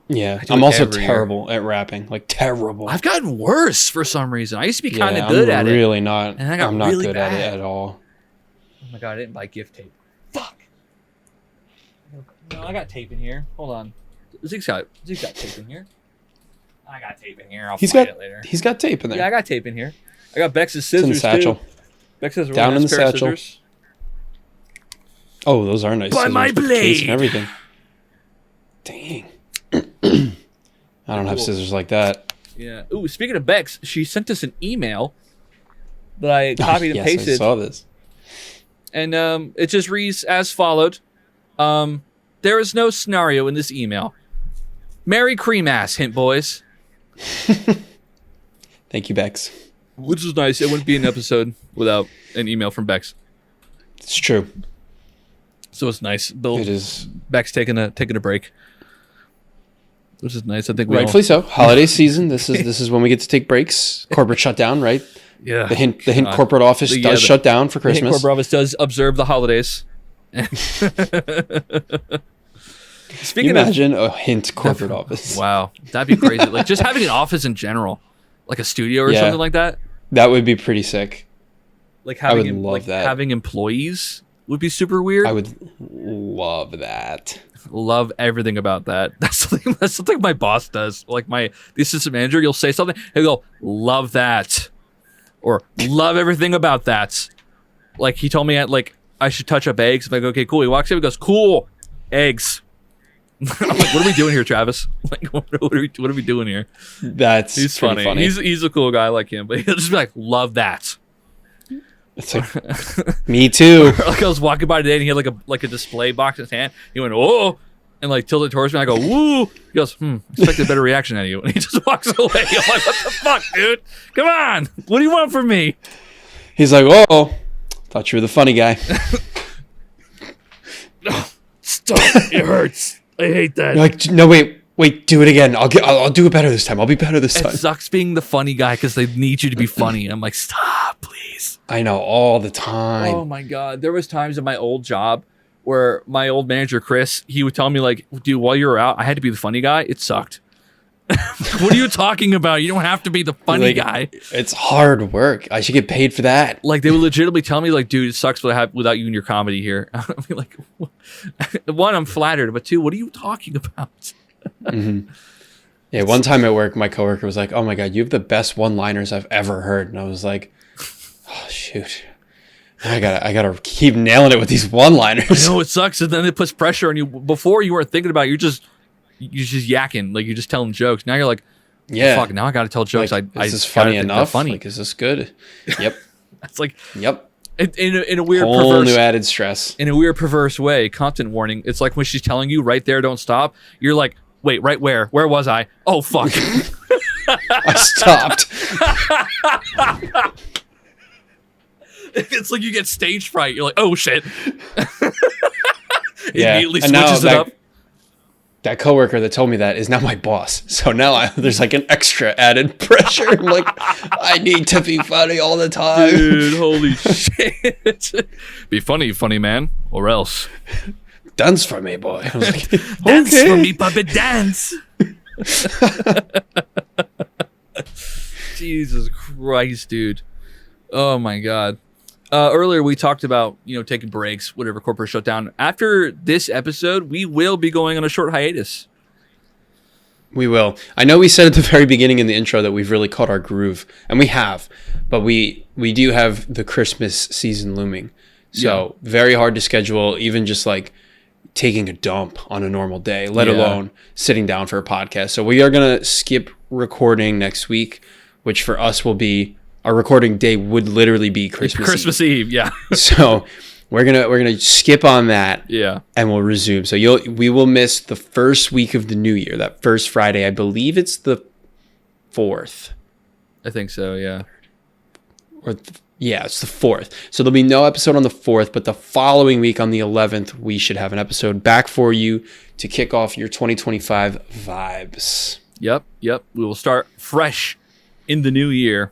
Yeah, I'm also terrible at rapping. Like terrible. I've gotten worse for some reason. I used to be kind of good at it. Really not. And I got I'm not really good bad. at it at all. Oh my god, I didn't buy gift tape. Fuck. No, I got tape in here. Hold on. Zeke's got tape in here. I got tape in here. I'll find it later. He's got tape in there. Yeah, I got tape in here. I got Bex's scissors in the satchel. too. Bex has a down really in nice the pair of satchel. scissors. Oh, those are nice. By my with the case blade. and everything. Dang. I don't have scissors like that. Yeah. Ooh, speaking of Bex, she sent us an email that I copied and pasted. I saw this. And it just reads as followed. There is no scenario in this email. Merry cream ass, hint boys. Thank you, Bex. Which is nice. It wouldn't be an episode without an email from Bex. It's true. So it's nice. It is. Bex taking a break. Which is nice. I think we rightfully so. Holiday season. This is when we get to take breaks. Corporate shutdown, right? Yeah. The hint corporate office does shut down for Christmas. The hint corporate office does observe the holidays. Speaking imagine a hint corporate office. Wow, that'd be crazy. Like just having an office in general, like a studio or something like that. That would be pretty sick. Like having I would love that. Having employees would be super weird. I would love that. Love everything about that. That's something my boss does. Like the assistant manager, you'll say something, he'll go, "Love that," or "Love everything about that." Like he told me I should touch up eggs. I'm like, okay, cool. He walks in, he goes, "Cool, eggs." I'm like, what are we doing here, Travis? Like, what are we doing here? He's funny. He's a cool guy like him, but he'll just be like, "Love that." It's like, me too. Like I was walking by today and he had like a display box in his hand. He went, "Oh," and like tilted towards me. I go, "Woo!" He goes, expected a better reaction out of you. And he just walks away. I'm like, what the fuck, dude? Come on. What do you want from me? He's like, "Oh, thought you were the funny guy." Stop! It hurts. I hate that. You're like, no, wait, do it again. I'll do it better this time. I'll be better this time. It sucks being the funny guy because they need you to be funny. I'm like, stop, please. I know, all the time. Oh my god, there was times in my old job where my old manager Chris, he would tell me like, dude, while you were out, I had to be the funny guy. It sucked. What are you talking about? You don't have to be the funny guy. It's hard work. I should get paid for that. Like they would legitimately tell me like, dude, it sucks without you and your comedy here. I'd be like, one, I'm flattered, but two, what are you talking about? Mm-hmm. Yeah, one time at work, my coworker was like, "Oh my god, you have the best one-liners I've ever heard," and I was like, "Oh shoot, I gotta keep nailing it with these one-liners." No, it sucks, and then it puts pressure on you. Before you weren't thinking about it, you're just yakking, like you're just telling jokes. Now you're like, yeah, fuck, now I got to tell jokes. Like, is this funny enough? Funny. Like, is this good? Yep. It's like, yep. In a weird, whole perverse, new added stress. In a weird, perverse way, content warning. It's like when she's telling you right there, don't stop. You're like, wait, right where? Where was I? Oh fuck! I stopped. It's like you get stage fright. You're like, oh shit! Yeah, Immediately and now switches it up. That coworker that told me that is now my boss. So now there's like an extra added pressure. I'm like, I need to be funny all the time. Dude, holy shit. Be funny, funny man, or else. Dance for me, boy. I was like, Dance okay. for me, puppet, dance. Jesus Christ, dude. Oh my God. Earlier we talked about, taking breaks, whatever, corporate shutdown. After this episode, we will be going on a short hiatus. We will. I know we said at the very beginning in the intro that we've really caught our groove, and we have, but we do have the Christmas season looming. So very hard to schedule, even just like taking a dump on a normal day, let alone sitting down for a podcast. So we are going to skip recording next week, which for us will be, our recording day would literally be Christmas Eve. Yeah. So we're gonna skip on that. Yeah. And we'll resume. So we will miss the first week of the new year, that first Friday. I believe it's the 4th. I think so, yeah. It's the 4th. So there'll be no episode on the 4th, but the following week on the 11th, we should have an episode back for you to kick off your 2025 vibes. Yep. We will start fresh in the new year.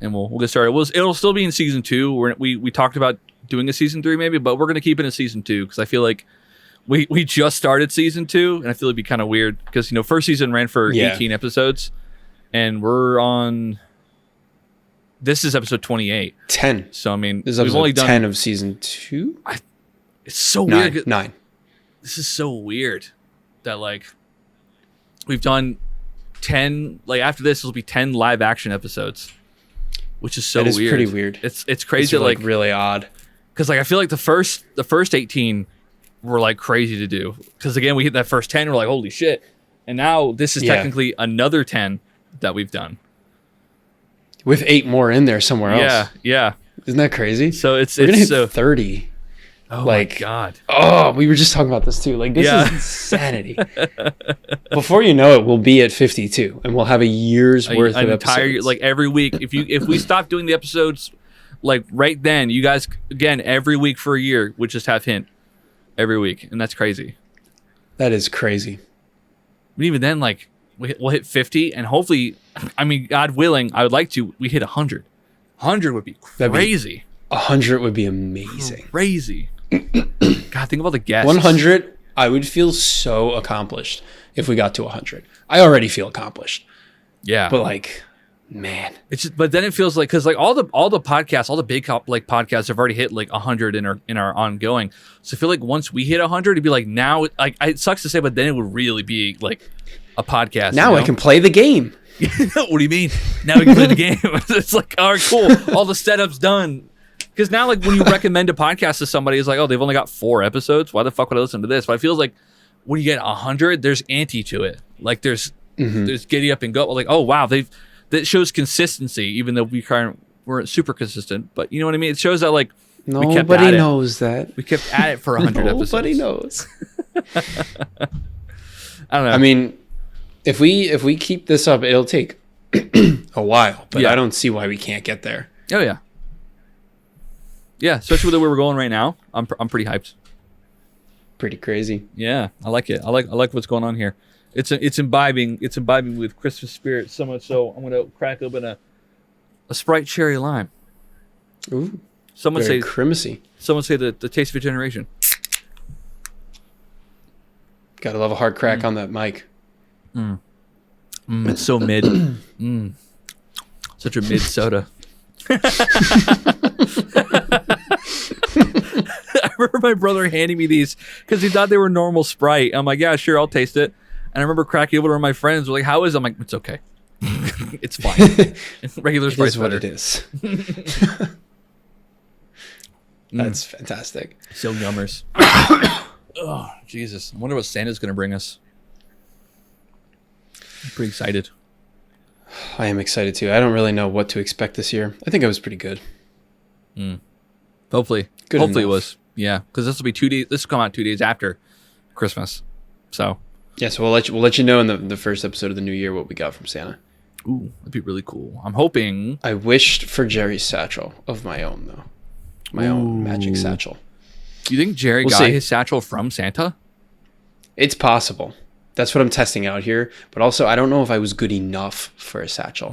And we'll get started. It'll still be in season 2. We talked about doing a season 3 maybe, but we're going to keep it in season 2 because I feel like we just started season 2, and I feel it'd be kind of weird because first season ran for 18 episodes, and we're on. This is episode 28. 10. So I mean, this is episode 10 of season 2. It's so weird. 9. This is so weird that we've done 10. Like after this, it'll be 10 live action episodes. Which is so weird. It is pretty weird. It's crazy. It's really odd. Because I feel like the first 18 were crazy to do. Because again, we hit that first 10, we're like, holy shit. And now this is technically another 10 that we've done. With 8 more in there somewhere else. Yeah. Isn't that crazy? So we're gonna hit 30. Oh my God. Oh, we were just talking about this too. This is insanity. Before you know it, we'll be at 52 and we'll have a year's worth of episodes. Every week. If we stop doing the episodes right then, you guys again every week for a year would just have hint every week, and that's crazy. That is crazy. But even then, we'll hit 50, and hopefully, I mean, God willing, I would like to. We hit 100. 100 would be crazy. 100 would be amazing. Crazy. God, think about the guests. 100, I would feel so accomplished if we got to 100. I already feel accomplished. Yeah. But man. It's just, but then it feels like, because all the podcasts, all the big podcasts have already hit 100 in our ongoing. So I feel like once we hit 100, it'd be now, it sucks to say, but then it would really be a podcast. Now I can play the game. What do you mean? Now we can play the game. It's all right, cool. All the setup's done. Because now, when you recommend a podcast to somebody, it's they've only got 4 episodes. Why the fuck would I listen to this? But I feel like when you get 100, there's ante to it. There's giddy up and go. Oh wow, that shows consistency, even though we weren't super consistent. But you know what I mean? It shows that nobody knows that we kept at it for 100 episodes. Nobody knows. I don't know. I mean, if we keep this up, it'll take a while, but I don't see why we can't get there. Oh yeah. Yeah, especially with where we're going right now. I'm pretty hyped. Pretty crazy. Yeah, I like it. I like what's going on here. It's imbibing with Christmas spirit so much so I'm gonna crack open a Sprite cherry lime. Ooh, Someone very say creamasy. the taste of a generation. Gotta love a hard crack on that mic. It's so mid. Such a mid soda. I remember my brother handing me these because he thought they were normal Sprite. I'm like, yeah, sure, I'll taste it. And I remember cracking open to my friends were like, how is it? I'm like, it's okay. It's fine. Regular It Sprite's is what better. it is. That's fantastic. So yummers. Oh, Jesus. I wonder what Santa's going to bring us. I'm pretty excited. I am excited too. I don't really know what to expect this year. I think I was pretty good. Hopefully. Good Hopefully it enough. was. Yeah, because this will be 2 days. This will come out 2 days after Christmas. So, Yeah, so we'll let you know in the first episode of the new year what we got from Santa. ooh, that'd be really cool. I'm hoping. I wished for Jerry's satchel of my own though. My own magic satchel. Do you think Jerry We'll got see. his satchel from Santa? It's possible. That's what I'm testing out here. But also, I don't know if I was good enough for a satchel.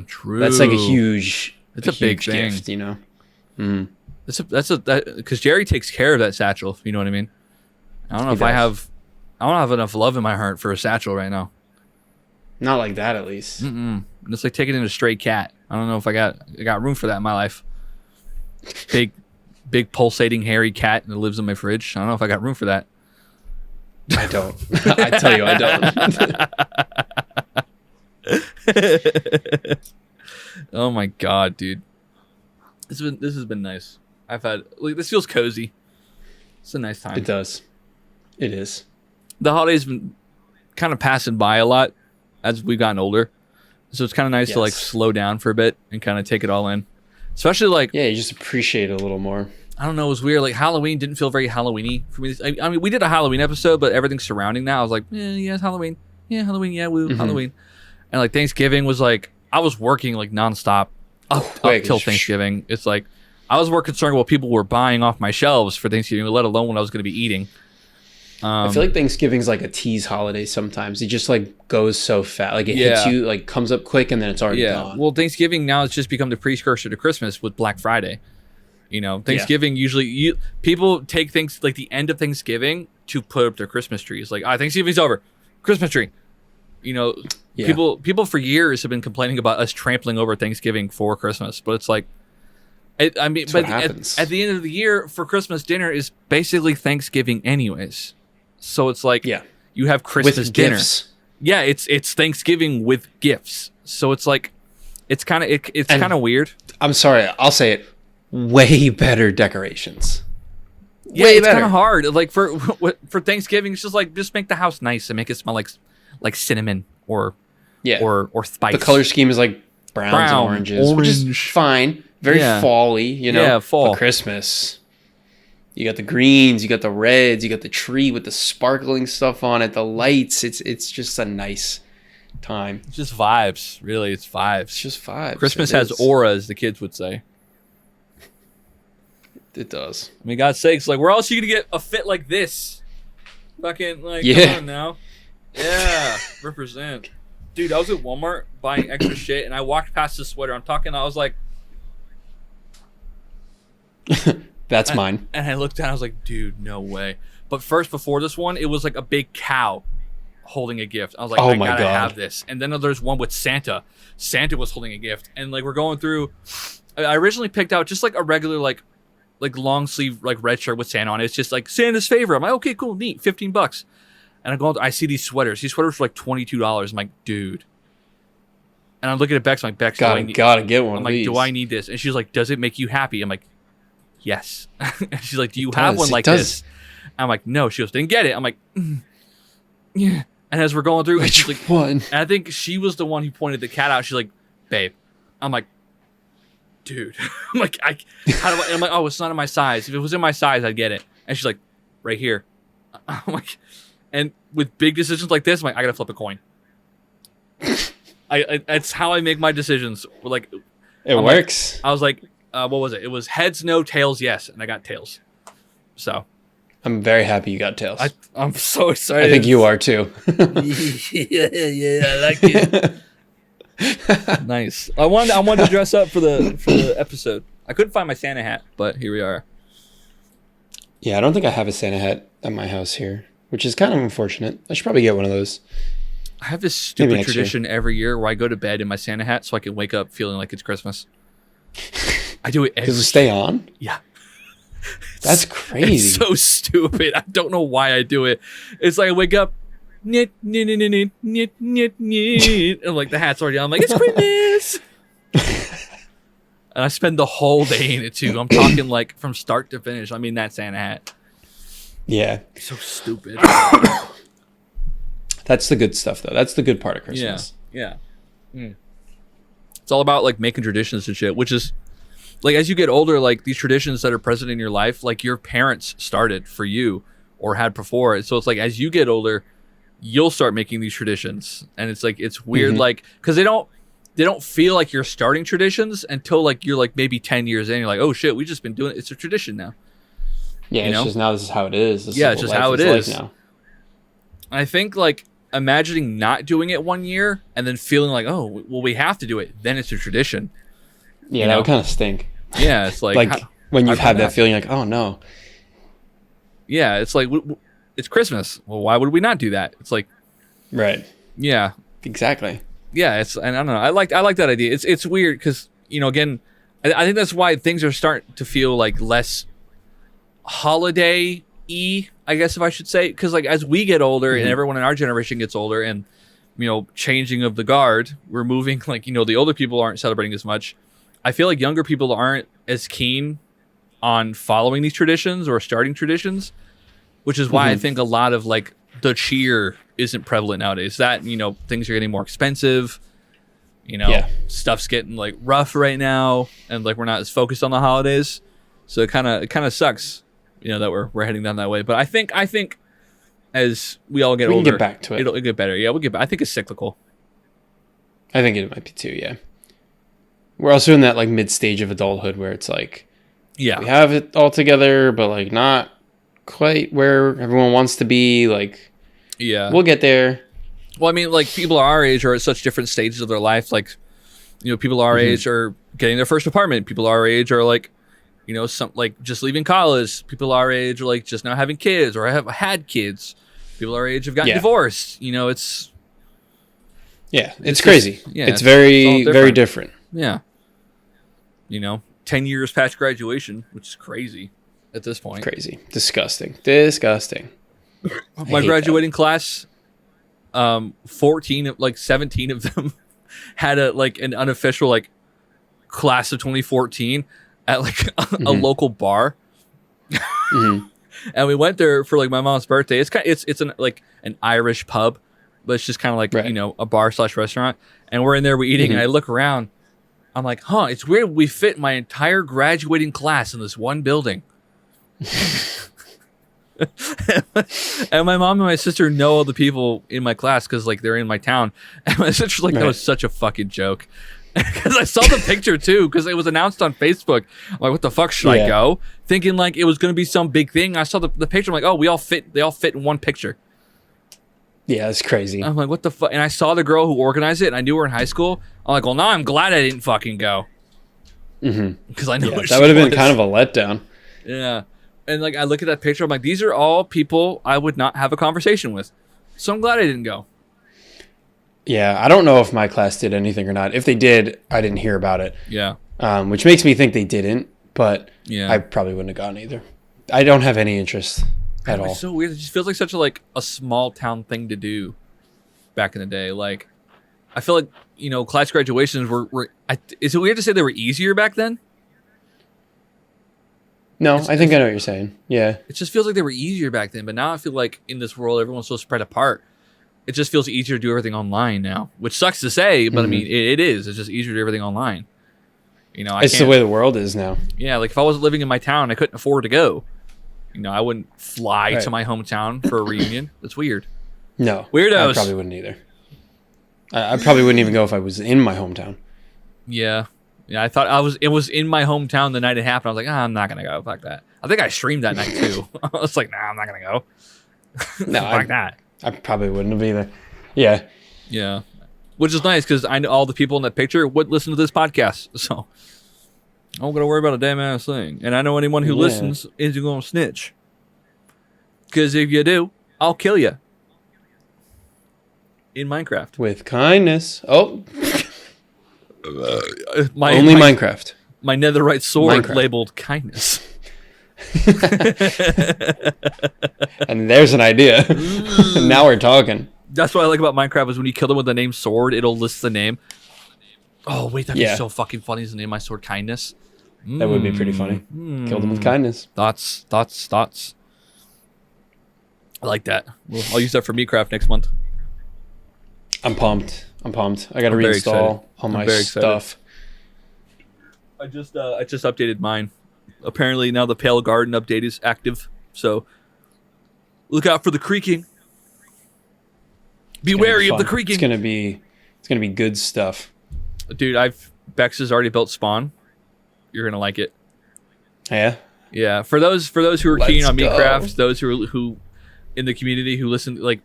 True. That's like a huge, It's a big huge thing. gift, you know. Because Jerry takes care of that satchel. If you know what I mean. I don't know He if I does. don't have enough love in my heart for a satchel right now. Not like that, at least. It's like taking in a stray cat. I don't know if I got room for that in my life. Big pulsating hairy cat that lives in my fridge. I don't know if I got room for that. I don't. I tell you, I don't. Oh my god, dude. This has been nice. This feels cozy. It's a nice time. It does. It is. The holidays been kind of passing by a lot as we've gotten older. So it's kind of nice to like Yes. slow down for a bit and kind of take it all in. Especially like Yeah, you just appreciate it a little more. I don't know, it was weird. Like Halloween didn't feel very Halloween-y for me. I mean, we did a Halloween episode, but everything surrounding that, I was like, yeah, it's Halloween. Yeah, Halloween. Yeah, woo, Halloween. And like Thanksgiving was like, I was working like nonstop up Quick. till Thanksgiving. It's like I was more concerned with what people were buying off my shelves for Thanksgiving, let alone what I was going to be eating. I feel like Thanksgiving's like a tease holiday sometimes. It just like goes so fast. Like it hits Yeah. you, like comes up quick and then it's already Yeah. gone. Well, Thanksgiving now it's just become the precursor to Christmas with Black Friday. You know, Thanksgiving usually people take things like the end of Thanksgiving to put up their Christmas trees. Like, Thanksgiving's over, Christmas tree. You know, Yeah. people for years have been complaining about us trampling over Thanksgiving for Christmas, but it's like, I mean, That's but what happens. at the end of the year for Christmas dinner is basically Thanksgiving anyways. So it's like, Yeah. you have Christmas With dinner. gifts. Yeah, it's Thanksgiving with gifts. So it's like, it's kind of weird. I'm sorry, I'll say it. Way better decorations. Yeah, Way it's better. kind of hard. Like for Thanksgiving, it's just like just make the house nice and make it smell like cinnamon or Yeah. or spice. The color scheme is like browns and Brown, oranges, which is orange. fine. Very Yeah. fall-y, you know. Yeah, fall. But Christmas, you got the greens, you got the reds, you got the tree with the sparkling stuff on it, the lights. It's just a nice time. It's just vibes. Really, it's vibes. It's just vibes. Christmas It has is. aura, as the kids would say. It does. I mean, God's sakes, like where else are you gonna get a fit like this? Fucking like, Yeah. come on now. Yeah, represent. Dude, I was at Walmart buying extra shit, and I walked past this sweater. I'm talking. I was like, That's mine. and I looked down. I was like, dude, no way. But first, before this one, it was like a big cow holding a gift. I was like, Oh I my gotta God. have this. And then there's one with Santa. Santa was holding a gift, and like we're going through. I originally picked out just like a regular like long sleeve like red shirt with Santa on it. It's just like Santa's favorite. I'm like, okay, cool, neat, $15. And I see these sweaters. These sweaters were like $22. I'm like, dude. And I'm looking at Bex. I'm like, Bex, Gotta get one I'm of like, these. do I need this? And she's like, does it make you happy? I'm like, yes. And she's like, do you It have does, one it like does. this? I'm like, no. She goes, then get it. I'm like, yeah. And as we're going through, and she's Which like, one? and I think she was the one who pointed the cat out. She's like, babe. I'm like, dude. I'm like, how do I? I'm like, oh, it's not in my size. If it was in my size, I'd get it. And she's like, right here. I'm like, and with big decisions like this, I'm like, I gotta flip a coin. It's how I make my decisions. Like, It I'm like- works. I was like, what was it? It was heads, no, tails, yes, and I got tails. So I'm very happy you got tails. I'm so excited. I think you are too. yeah, I like it. Nice. I wanted to dress up for the episode. I couldn't find my Santa hat, but here we are. Yeah, I don't think I have a Santa hat at my house here, which is kind of unfortunate. I should probably get one of those. I have this stupid tradition every year where I go to bed in my Santa hat so I can wake up feeling like it's Christmas. I do it every Does it stay on? Yeah. That's crazy. It's so stupid. I don't know why I do it. It's like I wake up, and like the hat's already on. I'm like, it's Christmas. And I spend the whole day in it too. I'm talking like from start to finish. I mean, that Santa hat. Yeah. So stupid. That's the good stuff, though. That's the good part of Christmas. Yeah. It's all about like making traditions and shit, which is like as you get older, like these traditions that are present in your life, like your parents started for you or had before. So it's like as you get older, you'll start making these traditions, and it's like it's weird, like because they don't feel like you're starting traditions until like you're like maybe 10 years in. You're like, oh shit, we just been doing it. It's a tradition now. Yeah, it's just now this is how it is. It's just how it is now. I think like imagining not doing it one year and then feeling like, oh, well, we have to do it. Then it's a tradition. Yeah, that would kind of stink. Yeah, it's like like when you've had that feeling like, oh no. Yeah, it's like it's Christmas. Well, why would we not do that? It's like, right. Yeah, exactly. Yeah, and I don't know. I like that idea. It's weird because again, I think that's why things are starting to feel like less holiday-y, I guess if I should say, because like as we get older and everyone in our generation gets older and changing of the guard, we're moving like the older people aren't celebrating as much. I feel like younger people aren't as keen on following these traditions or starting traditions, which is why I think a lot of like the cheer isn't prevalent nowadays. That things are getting more expensive. Stuff's getting like rough right now, and like we're not as focused on the holidays. So it kind of sucks, that we're heading down that way. But I think as we all get older, get back to it. It'll get better. Yeah, we'll get back. I think it's cyclical. I think it might be too. Yeah. We're also in that like mid stage of adulthood where it's like, we have it all together, but like not quite where everyone wants to be. Like, we'll get there. Well, I mean, like people our age are at such different stages of their life. Like, people our age are getting their first apartment. People our age are like, some like just leaving college. People our age are like just now having kids or have had kids. People our age have gotten divorced. It's crazy. It's very, very different. Yeah. 10 years past graduation, which is crazy at this point. Crazy. Disgusting. My graduating class, 17 of them had an unofficial like class of 2014 at like a local bar. And we went there for like my mom's birthday. It's an Irish pub, but it's just kind of like, a bar / restaurant. And we're in there, we're eating, and I look around. I'm like, it's weird. We fit my entire graduating class in this one building. And my mom and my sister know all the people in my class because like they're in my town. And my sister's like, that was such a fucking joke. Because I saw the picture too, because it was announced on Facebook. I'm like, what the fuck should I go? Thinking like it was going to be some big thing. I saw the picture. I'm like, oh, they all fit in one picture. Yeah, it's crazy. I'm like, what the fuck? And I saw the girl who organized it, and I knew her in high school. I'm like, well, now I'm glad I didn't fucking go. Because I know that would have been kind of a letdown. Yeah. And like, I look at that picture, I'm like, these are all people I would not have a conversation with. So I'm glad I didn't go. Yeah, I don't know if my class did anything or not. If they did, I didn't hear about it. Yeah. Which makes me think they didn't, but yeah, I probably wouldn't have gone either. I don't have any interest at all. It's so weird. It just feels like such a small town thing to do back in the day. Like, I feel like, class graduations were is it weird to say they were easier back then? No, I think I know what you're saying. Yeah. It just feels like they were easier back then, but now I feel like in this world, everyone's so spread apart. It just feels easier to do everything online now, which sucks to say, but I mean, it is. It's just easier to do everything online. It's the way the world is now. Yeah, like if I wasn't living in my town, I couldn't afford to go. I wouldn't fly to my hometown for a reunion. That's weird. No. Weirdos. I probably wouldn't either. I probably wouldn't even go if I was in my hometown. Yeah. Yeah, I thought it was in my hometown the night it happened. I was like, I'm not gonna go. Fuck that. I think I streamed that night too. I was like, I'm not gonna go. No, Fuck that. I probably wouldn't have either. Yeah. Yeah. Which is nice because I know all the people in that picture would listen to this podcast. So I'm gonna worry about a damn ass thing. And I know anyone who listens isn't gonna snitch. Because if you do, I'll kill you. In Minecraft. With kindness. Oh. My Minecraft. My netherite sword Minecraft. labeled kindness. And there's an idea. Now we're talking. That's what I like about Minecraft is when you kill them with the name sword, it'll list the name. Oh wait, that'd be so fucking funny to name my sword kindness. That would be pretty funny. Kill them with kindness. Thoughts. I like that. I'll use that for Meatcraft next month. I'm pumped. I got to very reinstall excited. all my very stuff. I just updated mine. Apparently now the Pale Garden update is active, so look out for the creaking. Be wary of the creaking. It's gonna be good stuff. Dude, Bex has already built Spawn. You're gonna like it. Yeah. Yeah. For those who are keen on go. Meatcraft, those who in the community who listen, like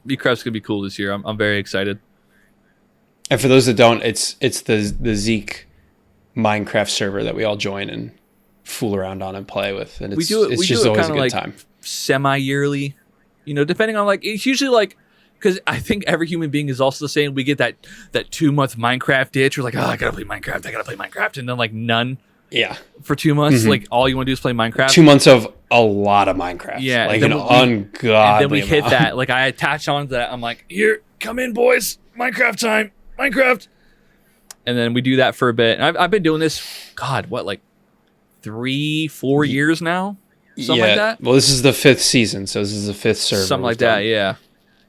Meatcraft's gonna be cool this year. I'm very excited. And for those that don't, it's the Zeke Minecraft server that we all join and fool around on and play with, and it's just always a good time. Semi-yearly, depending on it's usually because I think every human being is also the same. We get that 2-month Minecraft itch. We're like, I gotta play Minecraft, and then none. Yeah. For 2 months, all you want to do is play Minecraft. 2 months of a lot of Minecraft. Yeah, like an ungodly. And then we hit that. Like I attach on to that. I'm like, here, come in, boys. Minecraft time. Minecraft. And then we do that for a bit. And I've been doing this. God, what 3-4 years now? Something like that. Well, this is the 5th season, so this is the 5th server. Something like that. Yeah.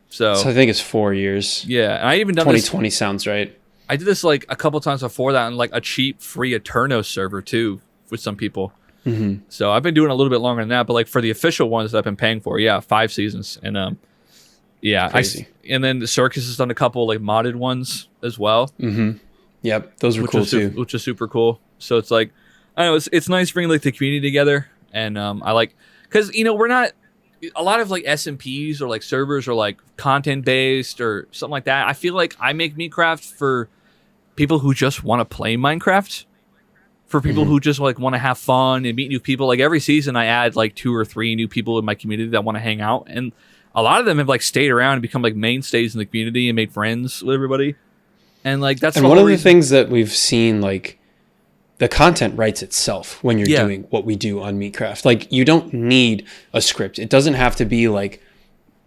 So I think it's 4 years. Yeah, and I even done 2020 sounds right. I did this a couple times before that on a cheap free Eterno server too with some people. Mm-hmm. So I've been doing a little bit longer than that, but for the official ones that I've been paying for, 5 seasons, and Crazy. And then the Circus has done a couple modded ones as well. Mm-hmm. Yep, those were cool too. Which is super cool. So it's I don't know, it's nice bringing the community together, and I like because we're not. A lot of SMPs or servers or content based or something like that. I feel like I make Minecraft for people who just want to play Minecraft, for people who just want to have fun and meet new people. Every season I add 2 or 3 new people in my community that want to hang out, and a lot of them have stayed around and become mainstays in the community and made friends with everybody. And that's one of the things that we've seen the content writes itself when you're doing what we do on Meatcraft. You don't need a script. It doesn't have to be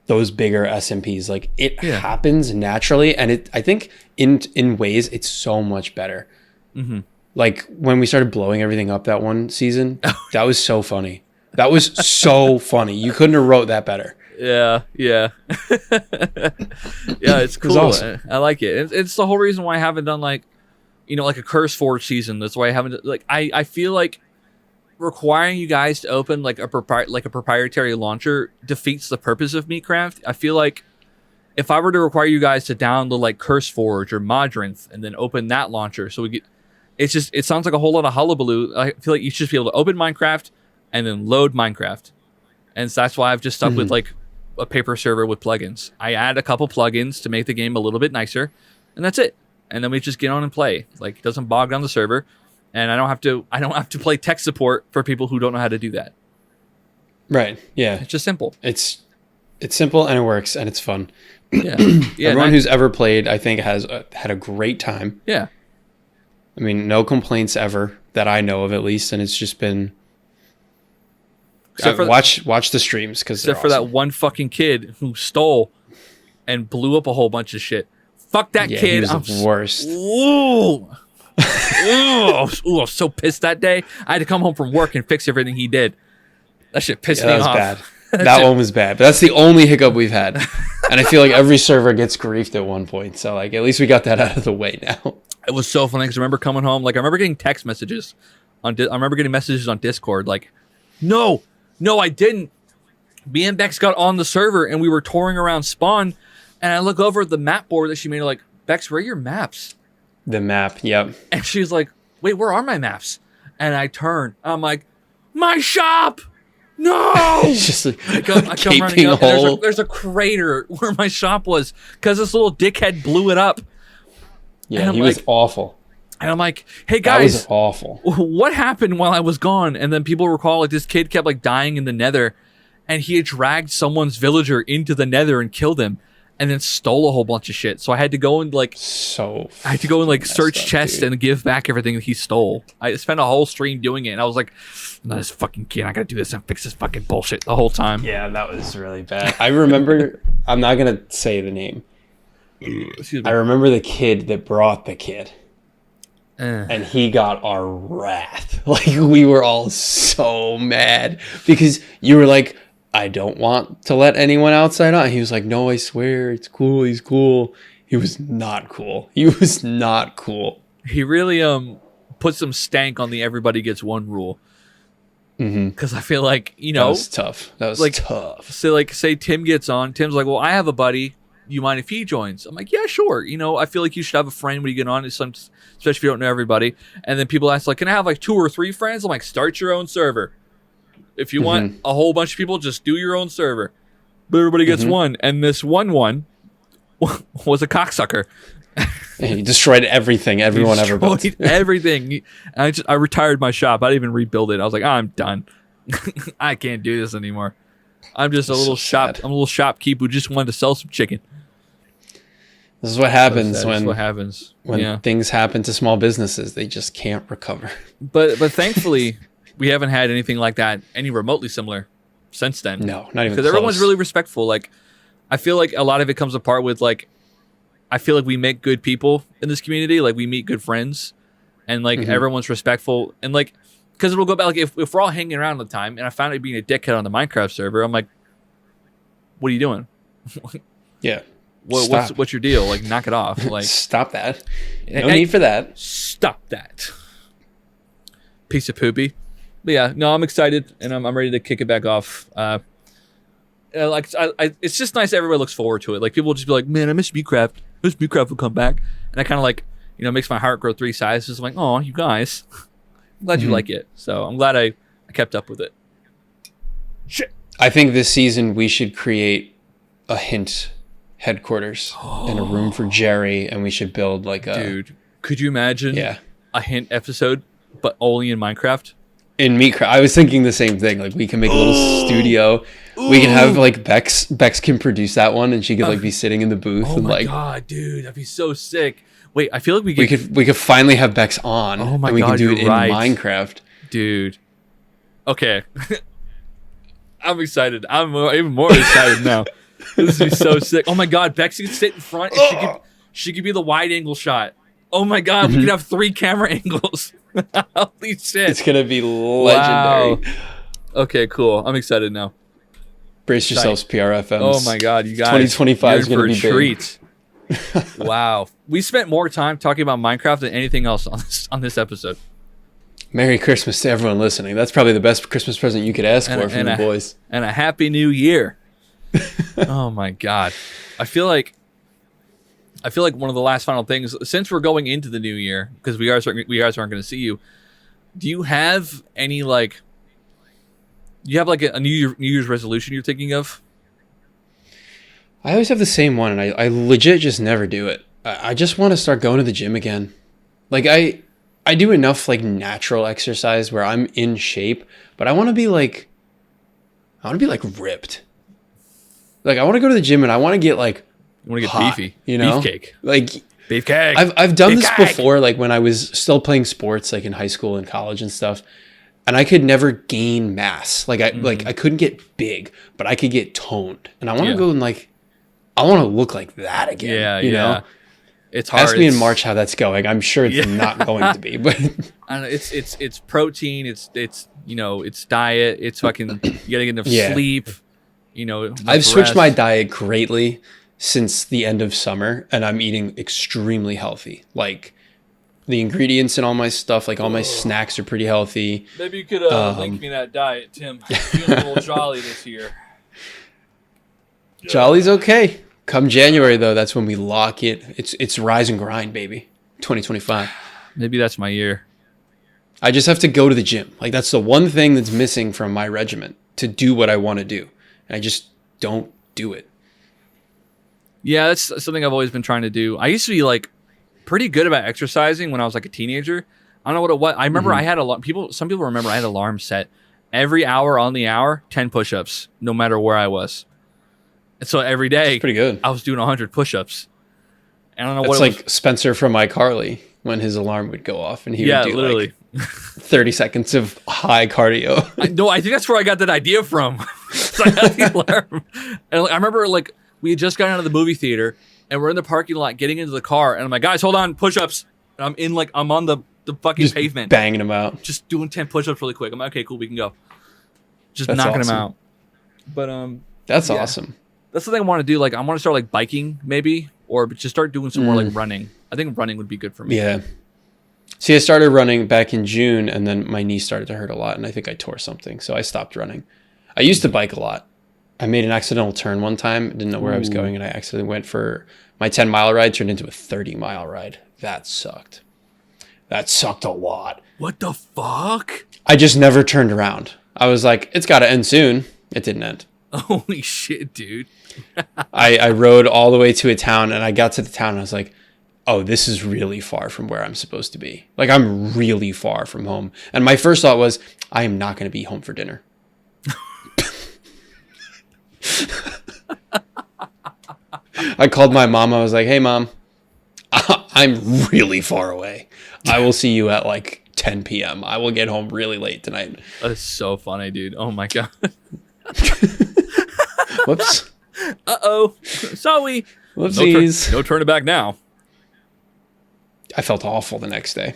those bigger SMPs. It happens naturally, and I think in ways it's so much better. Mm-hmm. When we started blowing everything up that one season, that was so funny. That was so funny. You couldn't have wrote that better. Yeah. Yeah, it's cool. It was awesome. I like it. It's the whole reason why I haven't done a Curse Forge season. That's why I haven't I feel requiring you guys to open a proprietary launcher defeats the purpose of Meatcraft. I feel if I were to require you guys to download Curse Forge or Modrinth and then open that launcher, so we get it sounds like a whole lot of hullabaloo. I feel you should just be able to open Minecraft and then load Minecraft, and so that's why I've just stuck with a paper server with plugins. I add a couple plugins to make the game a little bit nicer, and that's it. And then we just get on and play. It doesn't bog down the server, and I don't have to play tech support for people who don't know how to do that. Right. Yeah. It's just simple. It's simple and it works and it's fun. Yeah. Everyone who's ever played, I think, has had a great time. Yeah. I mean, no complaints ever that I know of, at least, and it's just been. Watch the streams because except for that one fucking kid who stole and blew up a whole bunch of shit. Fuck that kid. He was the worst. Ooh, I was so pissed that day. I had to come home from work and fix everything he did. That shit pissed me off. That was bad. That one was bad. But that's the only hiccup we've had. And I feel every server gets griefed at one point. So at least we got that out of the way now. It was so funny because I remember coming home. I remember getting text messages I remember getting messages on Discord no, I didn't. Me and Bex got on the server and we were touring around Spawn, and I look over at the map board that she made. Bex, where are your maps? The map, yep. And she's like, wait, where are my maps? And I turn. I'm like, my shop. No! It's just like I come running gaping up, and hole. there's a crater where my shop was because this little dickhead blew it up. Yeah, he was awful. And I'm like, hey That guys, was awful. what happened while I was gone? And then people recall like this kid kept like dying in the Nether, and he had dragged someone's villager into the Nether and killed him, and then stole a whole bunch of shit. So I had to go and like So I had to go and like search messed up, chests dude. and give back everything that he stole. I spent a whole stream doing it, and I was like, no, this fucking kid, I gotta do this and fix this fucking bullshit the whole time. Yeah, that was really bad. I remember. I'm not gonna say the name. Excuse I me. remember the kid that brought the kid, Eh. and he got our wrath. Like, we were all so mad because you were like, I don't want to let anyone outside on. He was like, no, I swear, it's cool. He's cool. He was not cool. He was not cool. He really put some stank on the everybody gets one rule. Because I feel like, you That know, was tough. That was like- tough. so like say Tim gets on, Tim's like, well, I have a buddy, you mind if he joins? I'm like, yeah, sure. You know, I feel like you should have a friend when you get on, especially if you don't know everybody. And then people ask like, can I have like 2 or 3 friends? I'm like, start your own server. If you want a whole bunch of people, just do your own server. But everybody gets one, and this one was a cocksucker. And he destroyed everything everyone ever built. Destroyed everything. I retired my shop. I didn't even rebuild it. I was like, I'm done. I can't do this anymore. I'm just a little shop. sad. I'm a little shopkeep who just wanted to sell some chicken. This is what happens That's when what happens. when things happen to small businesses. They just can't recover. But thankfully, we haven't had anything like that, any remotely similar, since then. No, not even Because everyone's close. really respectful. Like, I feel like a lot of it comes apart with like, I feel like we make good people in this community. Like we meet good friends, and like everyone's respectful. And like, because we'll go back. Like if we're all hanging around all the time, and I found out being a dickhead on the Minecraft server, I'm like, what are you doing? Yeah. What's your deal? Like, knock it off. Like, Stop that. No Hey, need for that. stop that. Piece of poopy. But yeah, no, I'm excited and I'm ready to kick it back off. It's just nice. Everybody looks forward to it. Like people will just be like, "Man, I miss Minecraft. I wish Minecraft would come back." And I kind of like, you know, makes my heart grow 3 sizes. I'm like, "Oh, you guys, I'm glad you like it." So I'm glad I kept up with it. Shit. I think this season we should create a hint headquarters in a room for Jerry, and we should build like a Dude, could you imagine yeah. a hint episode, but only in Minecraft? In Meatcraft, I was thinking the same thing. Like we can make a little studio. We can have like Bex. Bex can produce that one, and she could like be sitting in the booth Oh and my like god, dude, that'd be so sick. Wait, I feel like we could finally have Bex on. Oh my and we God, can do you're it in right. Minecraft. Dude. Okay. I'm excited. I'm even more excited now. This would be so sick. Oh my god, Bexy could sit in front and she could be the wide angle shot. Oh my god, we could have 3 camera angles. Holy shit. It's gonna be legendary. Wow. Okay, cool. I'm excited now. Brace yourselves, PRFMs. Oh my god, you guys. 2025 is you're in gonna for be a big. treat. Wow. We spent more time talking about Minecraft than anything else on this episode. Merry Christmas to everyone listening. That's probably the best Christmas present you could ask for from the boys. And a happy new year. Oh my god. I feel like one of the last final things, since we're going into the new year, because we guys aren't going to see you. Do you have any like? Do you have like a New Year's resolution you're thinking of? I always have the same one, and I legit just never do it. I just want to start going to the gym again. Like I do enough like natural exercise where I'm in shape, but I want to be like ripped. Like I want to go to the gym and I want to get like You want to get hot, beefy, you know? beefcake, Like beefcake. I've done this Beefcake. before, like when I was still playing sports, like in high school and college and stuff, and I could never gain mass. Like I couldn't get big, but I could get toned, and I want to Yeah. go and like I want to look like that again. Yeah, you yeah. know. It's hard. Ask me in It's- March how that's going. I'm sure it's not going to be, but I don't know, it's protein. It's you know it's diet. It's fucking you gotta get enough Yeah. sleep. You know enough I've switched my rest. diet greatly since the end of summer, and I'm eating extremely healthy. Like the ingredients in all my stuff, like all my snacks are pretty healthy. Maybe you could link me that diet, Tim. Feeling a little jolly this year. Jolly's okay. Come January though, that's when we lock it. It's rise and grind, baby. 2025. Maybe that's my year. I just have to go to the gym. Like that's the one thing that's missing from my regimen to do what I want to do. And I just don't do it. Yeah, that's something I've always been trying to do. I used to be like pretty good about exercising when I was like a teenager. I don't know what it was. I remember I had some people remember I had alarms set every hour on the hour, 10 push-ups, no matter where I was. And so every day, That's pretty good. I was doing 100 push-ups. And I don't know It's what it like was. Spencer from iCarly when his alarm would go off and he would do literally. like 30 seconds of high cardio. I think that's where I got that idea from. So I had the alarm. And I remember like we had just gotten out of the movie theater and we're in the parking lot getting into the car and I'm like, guys, hold on, push-ups. And I'm on the fucking Just pavement. banging them out. Just doing 10 push-ups really quick. I'm like, okay, cool, we can go. Just That's knocking awesome. them out. But That's yeah. awesome. That's the thing I want to do. Like I want to start like biking maybe or just start doing some more like running. I think running would be good for me. Yeah. See, I started running back in June and then my knee started to hurt a lot and I think I tore something. So I stopped running. I used to bike a lot. I made an accidental turn one time, didn't know where I was going, and I accidentally went for my 10-mile ride, turned into a 30-mile ride. That sucked. That sucked a lot. What the fuck? I just never turned around. I was like, it's got to end soon. It didn't end. Holy shit, dude. I rode all the way to a town, and I got to the town, and I was like, oh, this is really far from where I'm supposed to be. Like, I'm really far from home. And my first thought was, I am not going to be home for dinner. I called my mom. I was like, hey, Mom, I'm really far away. I will see you at like 10 p.m. I will get home really late tonight. That is so funny, dude. Oh my god. Whoops. Uh-oh. Sorry. Whoopsies. No turning back now. I felt awful the next day.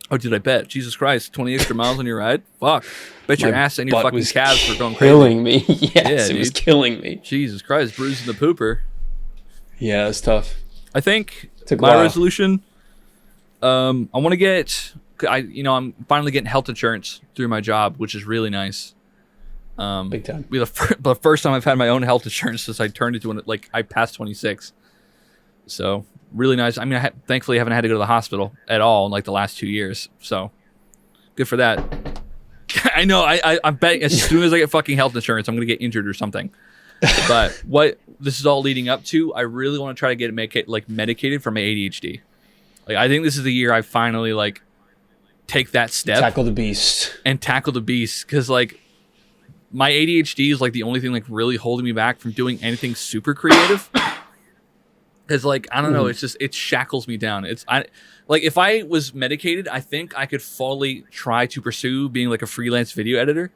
Oh, did I bet? Jesus Christ. 20 extra miles on your ride? Fuck. Bet your My ass and your butt fucking was calves were going crazy. Killing me. Yes, Yeah, it was dude. killing me. Jesus Christ. Bruising the pooper. Yeah, it's tough. I think Took a my while. resolution, I want to get, I'm finally getting health insurance through my job, which is really nice. Big time. Be the first time I've had my own health insurance since I turned into I passed 26. So really nice. I mean, thankfully I haven't had to go to the hospital at all in like the last 2 years. So good for that. I know. I'm betting as soon as I get fucking health insurance, I'm going to get injured or something. But what this is all leading up to, I really want to try to get medicated for my ADHD. Like, I think this is the year I finally like take that step. Tackle the beast. And tackle the beast. Because like my ADHD is like the only thing like really holding me back from doing anything super creative. Because like, I don't know, it shackles me down. If I was medicated, I think I could fully try to pursue being like a freelance video editor,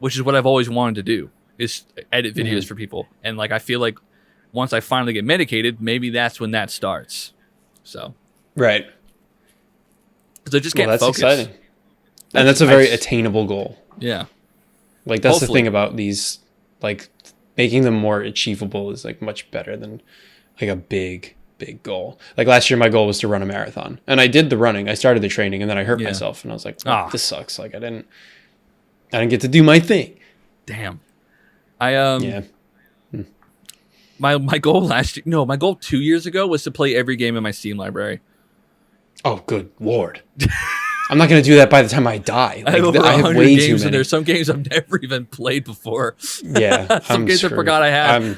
which is what I've always wanted to do. Is edit videos for people. And like I feel like once I finally get medicated, maybe that's when that starts. So Right. because I just can't That's focus. exciting. And that's a very attainable goal. Yeah. Like that's Hopefully. the thing about these, like making them more achievable is like much better than like a big goal. Like last year my goal was to run a marathon. And I did the running. I started the training and then I hurt Yeah. myself and I was like, Ah. this sucks. Like I didn't get to do my thing. Damn. Yeah. My goal my goal 2 years ago was to play every game in my Steam library. Oh, good Lord. I'm not going to do that by the time I die. I have Like, over I have 100 way too games, and many. there's some games I've never even played before. Yeah. Some I'm games I screwed. forgot I had.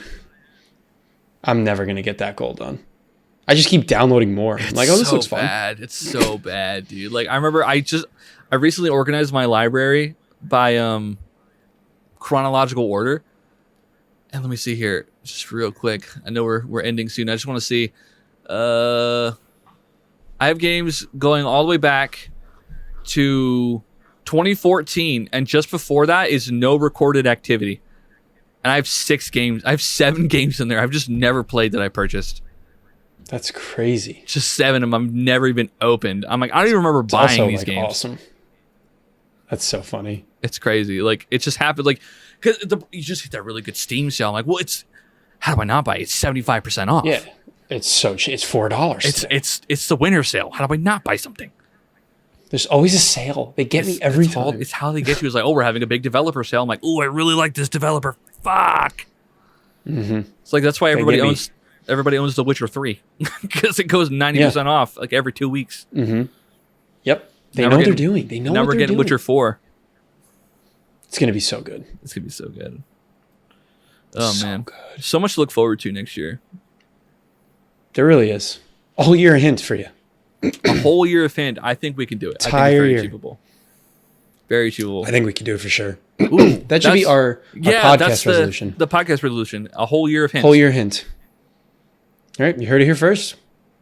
I'm never going to get that goal done. I just keep downloading more. I'm like, oh, this so looks fun. bad. It's so bad, dude. Like I remember I recently organized my library by chronological order. And let me see here, just real quick. I know we're ending soon. I just want to see. I have games going all the way back to 2014, and just before that is no recorded activity. And I have 6 games. I have 7 games in there. I've just never played that I purchased. That's crazy. Just 7 of them I've never even opened. I'm like, I don't even remember It's buying also, these like, games. awesome. That's so funny. It's crazy. Like it just happened. Like because you just hit that really good Steam sale. I'm like, well, how do I not buy it? It's 75% off. Yeah. It's so cheap. It's $4. It's the winter sale. How do I not buy something? There's always a sale. They get me every time. It's how they get you. It's like, oh, we're having a big developer sale. I'm like, oh, I really like this developer. Fuck. Mm-hmm. It's like that's why They everybody owns The Witcher 3 because it goes 90% off like every 2 weeks. Mm-hmm. Yep. They know what they're doing. They know now what we're they're getting doing. Witcher 4. It's going to be so good. It's going to be so good. Oh, So man. good. So much to look forward to next year. There really is. A whole year hint for you. A whole year of Hint. I think we can do it. I think it's Entire very year. achievable. Very achievable. I think we can do it for sure. Ooh, That should be our podcast that's resolution. The podcast resolution. A whole year of Hint. Whole year hint. All right, you heard it here first.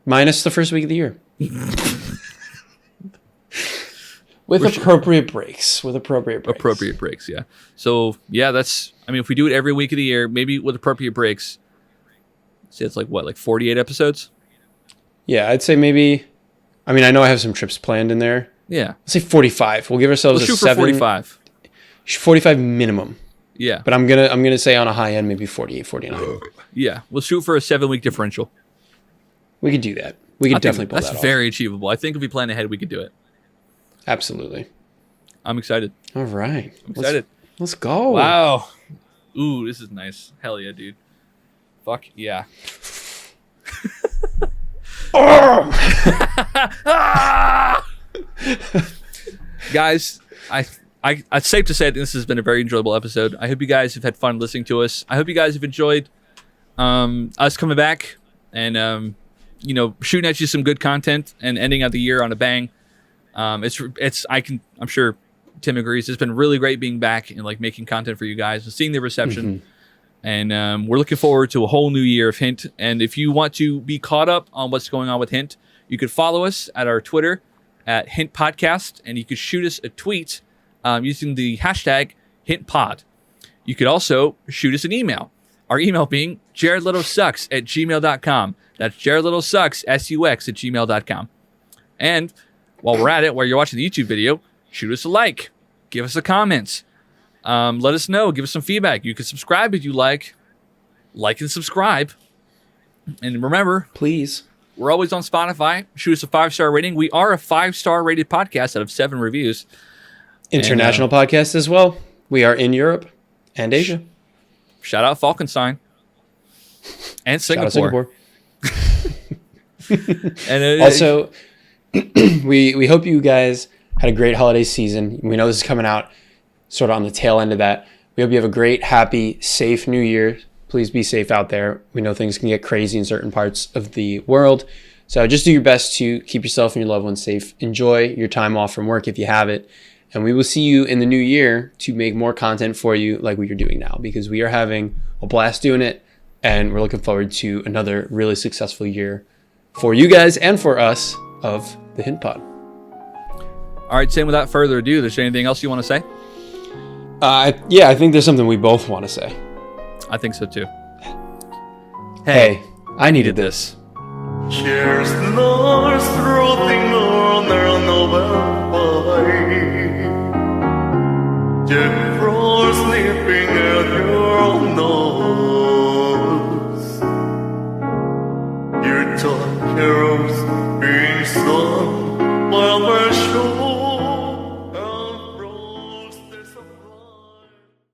Minus the first week of the year. With appropriate breaks. Appropriate breaks, yeah. So, yeah, if we do it every week of the year, maybe with appropriate breaks, say it's like 48 episodes? Yeah, I'd say maybe. I mean, I know I have some trips planned in there. Yeah. Let's say 45. We'll give ourselves Let's a shoot for 7. 45. 45 minimum. Yeah. But I'm gonna say on a high end, maybe 48, 49. Yeah. We'll shoot for a 7-week differential. We could do that. We could definitely pull that off. That's very achievable. I think if we plan ahead, we could do it. Absolutely. I'm excited. All right. I'm excited. Let's go. Wow. Ooh, this is nice. Hell yeah, dude. Fuck yeah. Guys, it's safe to say that this has been a very enjoyable episode. I hope you guys have had fun listening to us. I hope you guys have enjoyed us coming back and shooting at you some good content and ending out the year on a bang. I'm sure Tim agrees. It's been really great being back and like making content for you guys and seeing the reception. Mm-hmm. And we're looking forward to a whole new year of Hint. And if you want to be caught up on what's going on with Hint, you could follow us at our Twitter at Hint Podcast, and you could shoot us a tweet using the hashtag HintPod. You could also shoot us an email. Our email being jaredlittlesucks@gmail.com. That's jaredlittlesucks, S-U-X, @gmail.com. And while we're at it, while you're watching the YouTube video, shoot us a like. Give us a comment. Let us know. Give us some feedback. You can subscribe if you like. Like and subscribe. And remember, please, we're always on Spotify. Shoot us a 5-star rating. We are a 5-star rated podcast out of 7 reviews. International podcast as well. We are in Europe and Asia. Shout out Falkenstein and Singapore. And also, we hope you guys had a great holiday season. We know this is coming out sort of on the tail end of that. We hope you have a great, happy, safe new year. Please be safe out there. We know things can get crazy in certain parts of the world. So just do your best to keep yourself and your loved ones safe. Enjoy your time off from work if you have it. And we will see you in the new year to make more content for you like we are doing now, because we are having a blast doing it. And we're looking forward to another really successful year for you guys and for us of the Hint Pod. all right, Sam, without further ado, is there anything else you want to say? Yeah, I think there's something we both want to say. I think so too. Hey, I needed this. Cheers,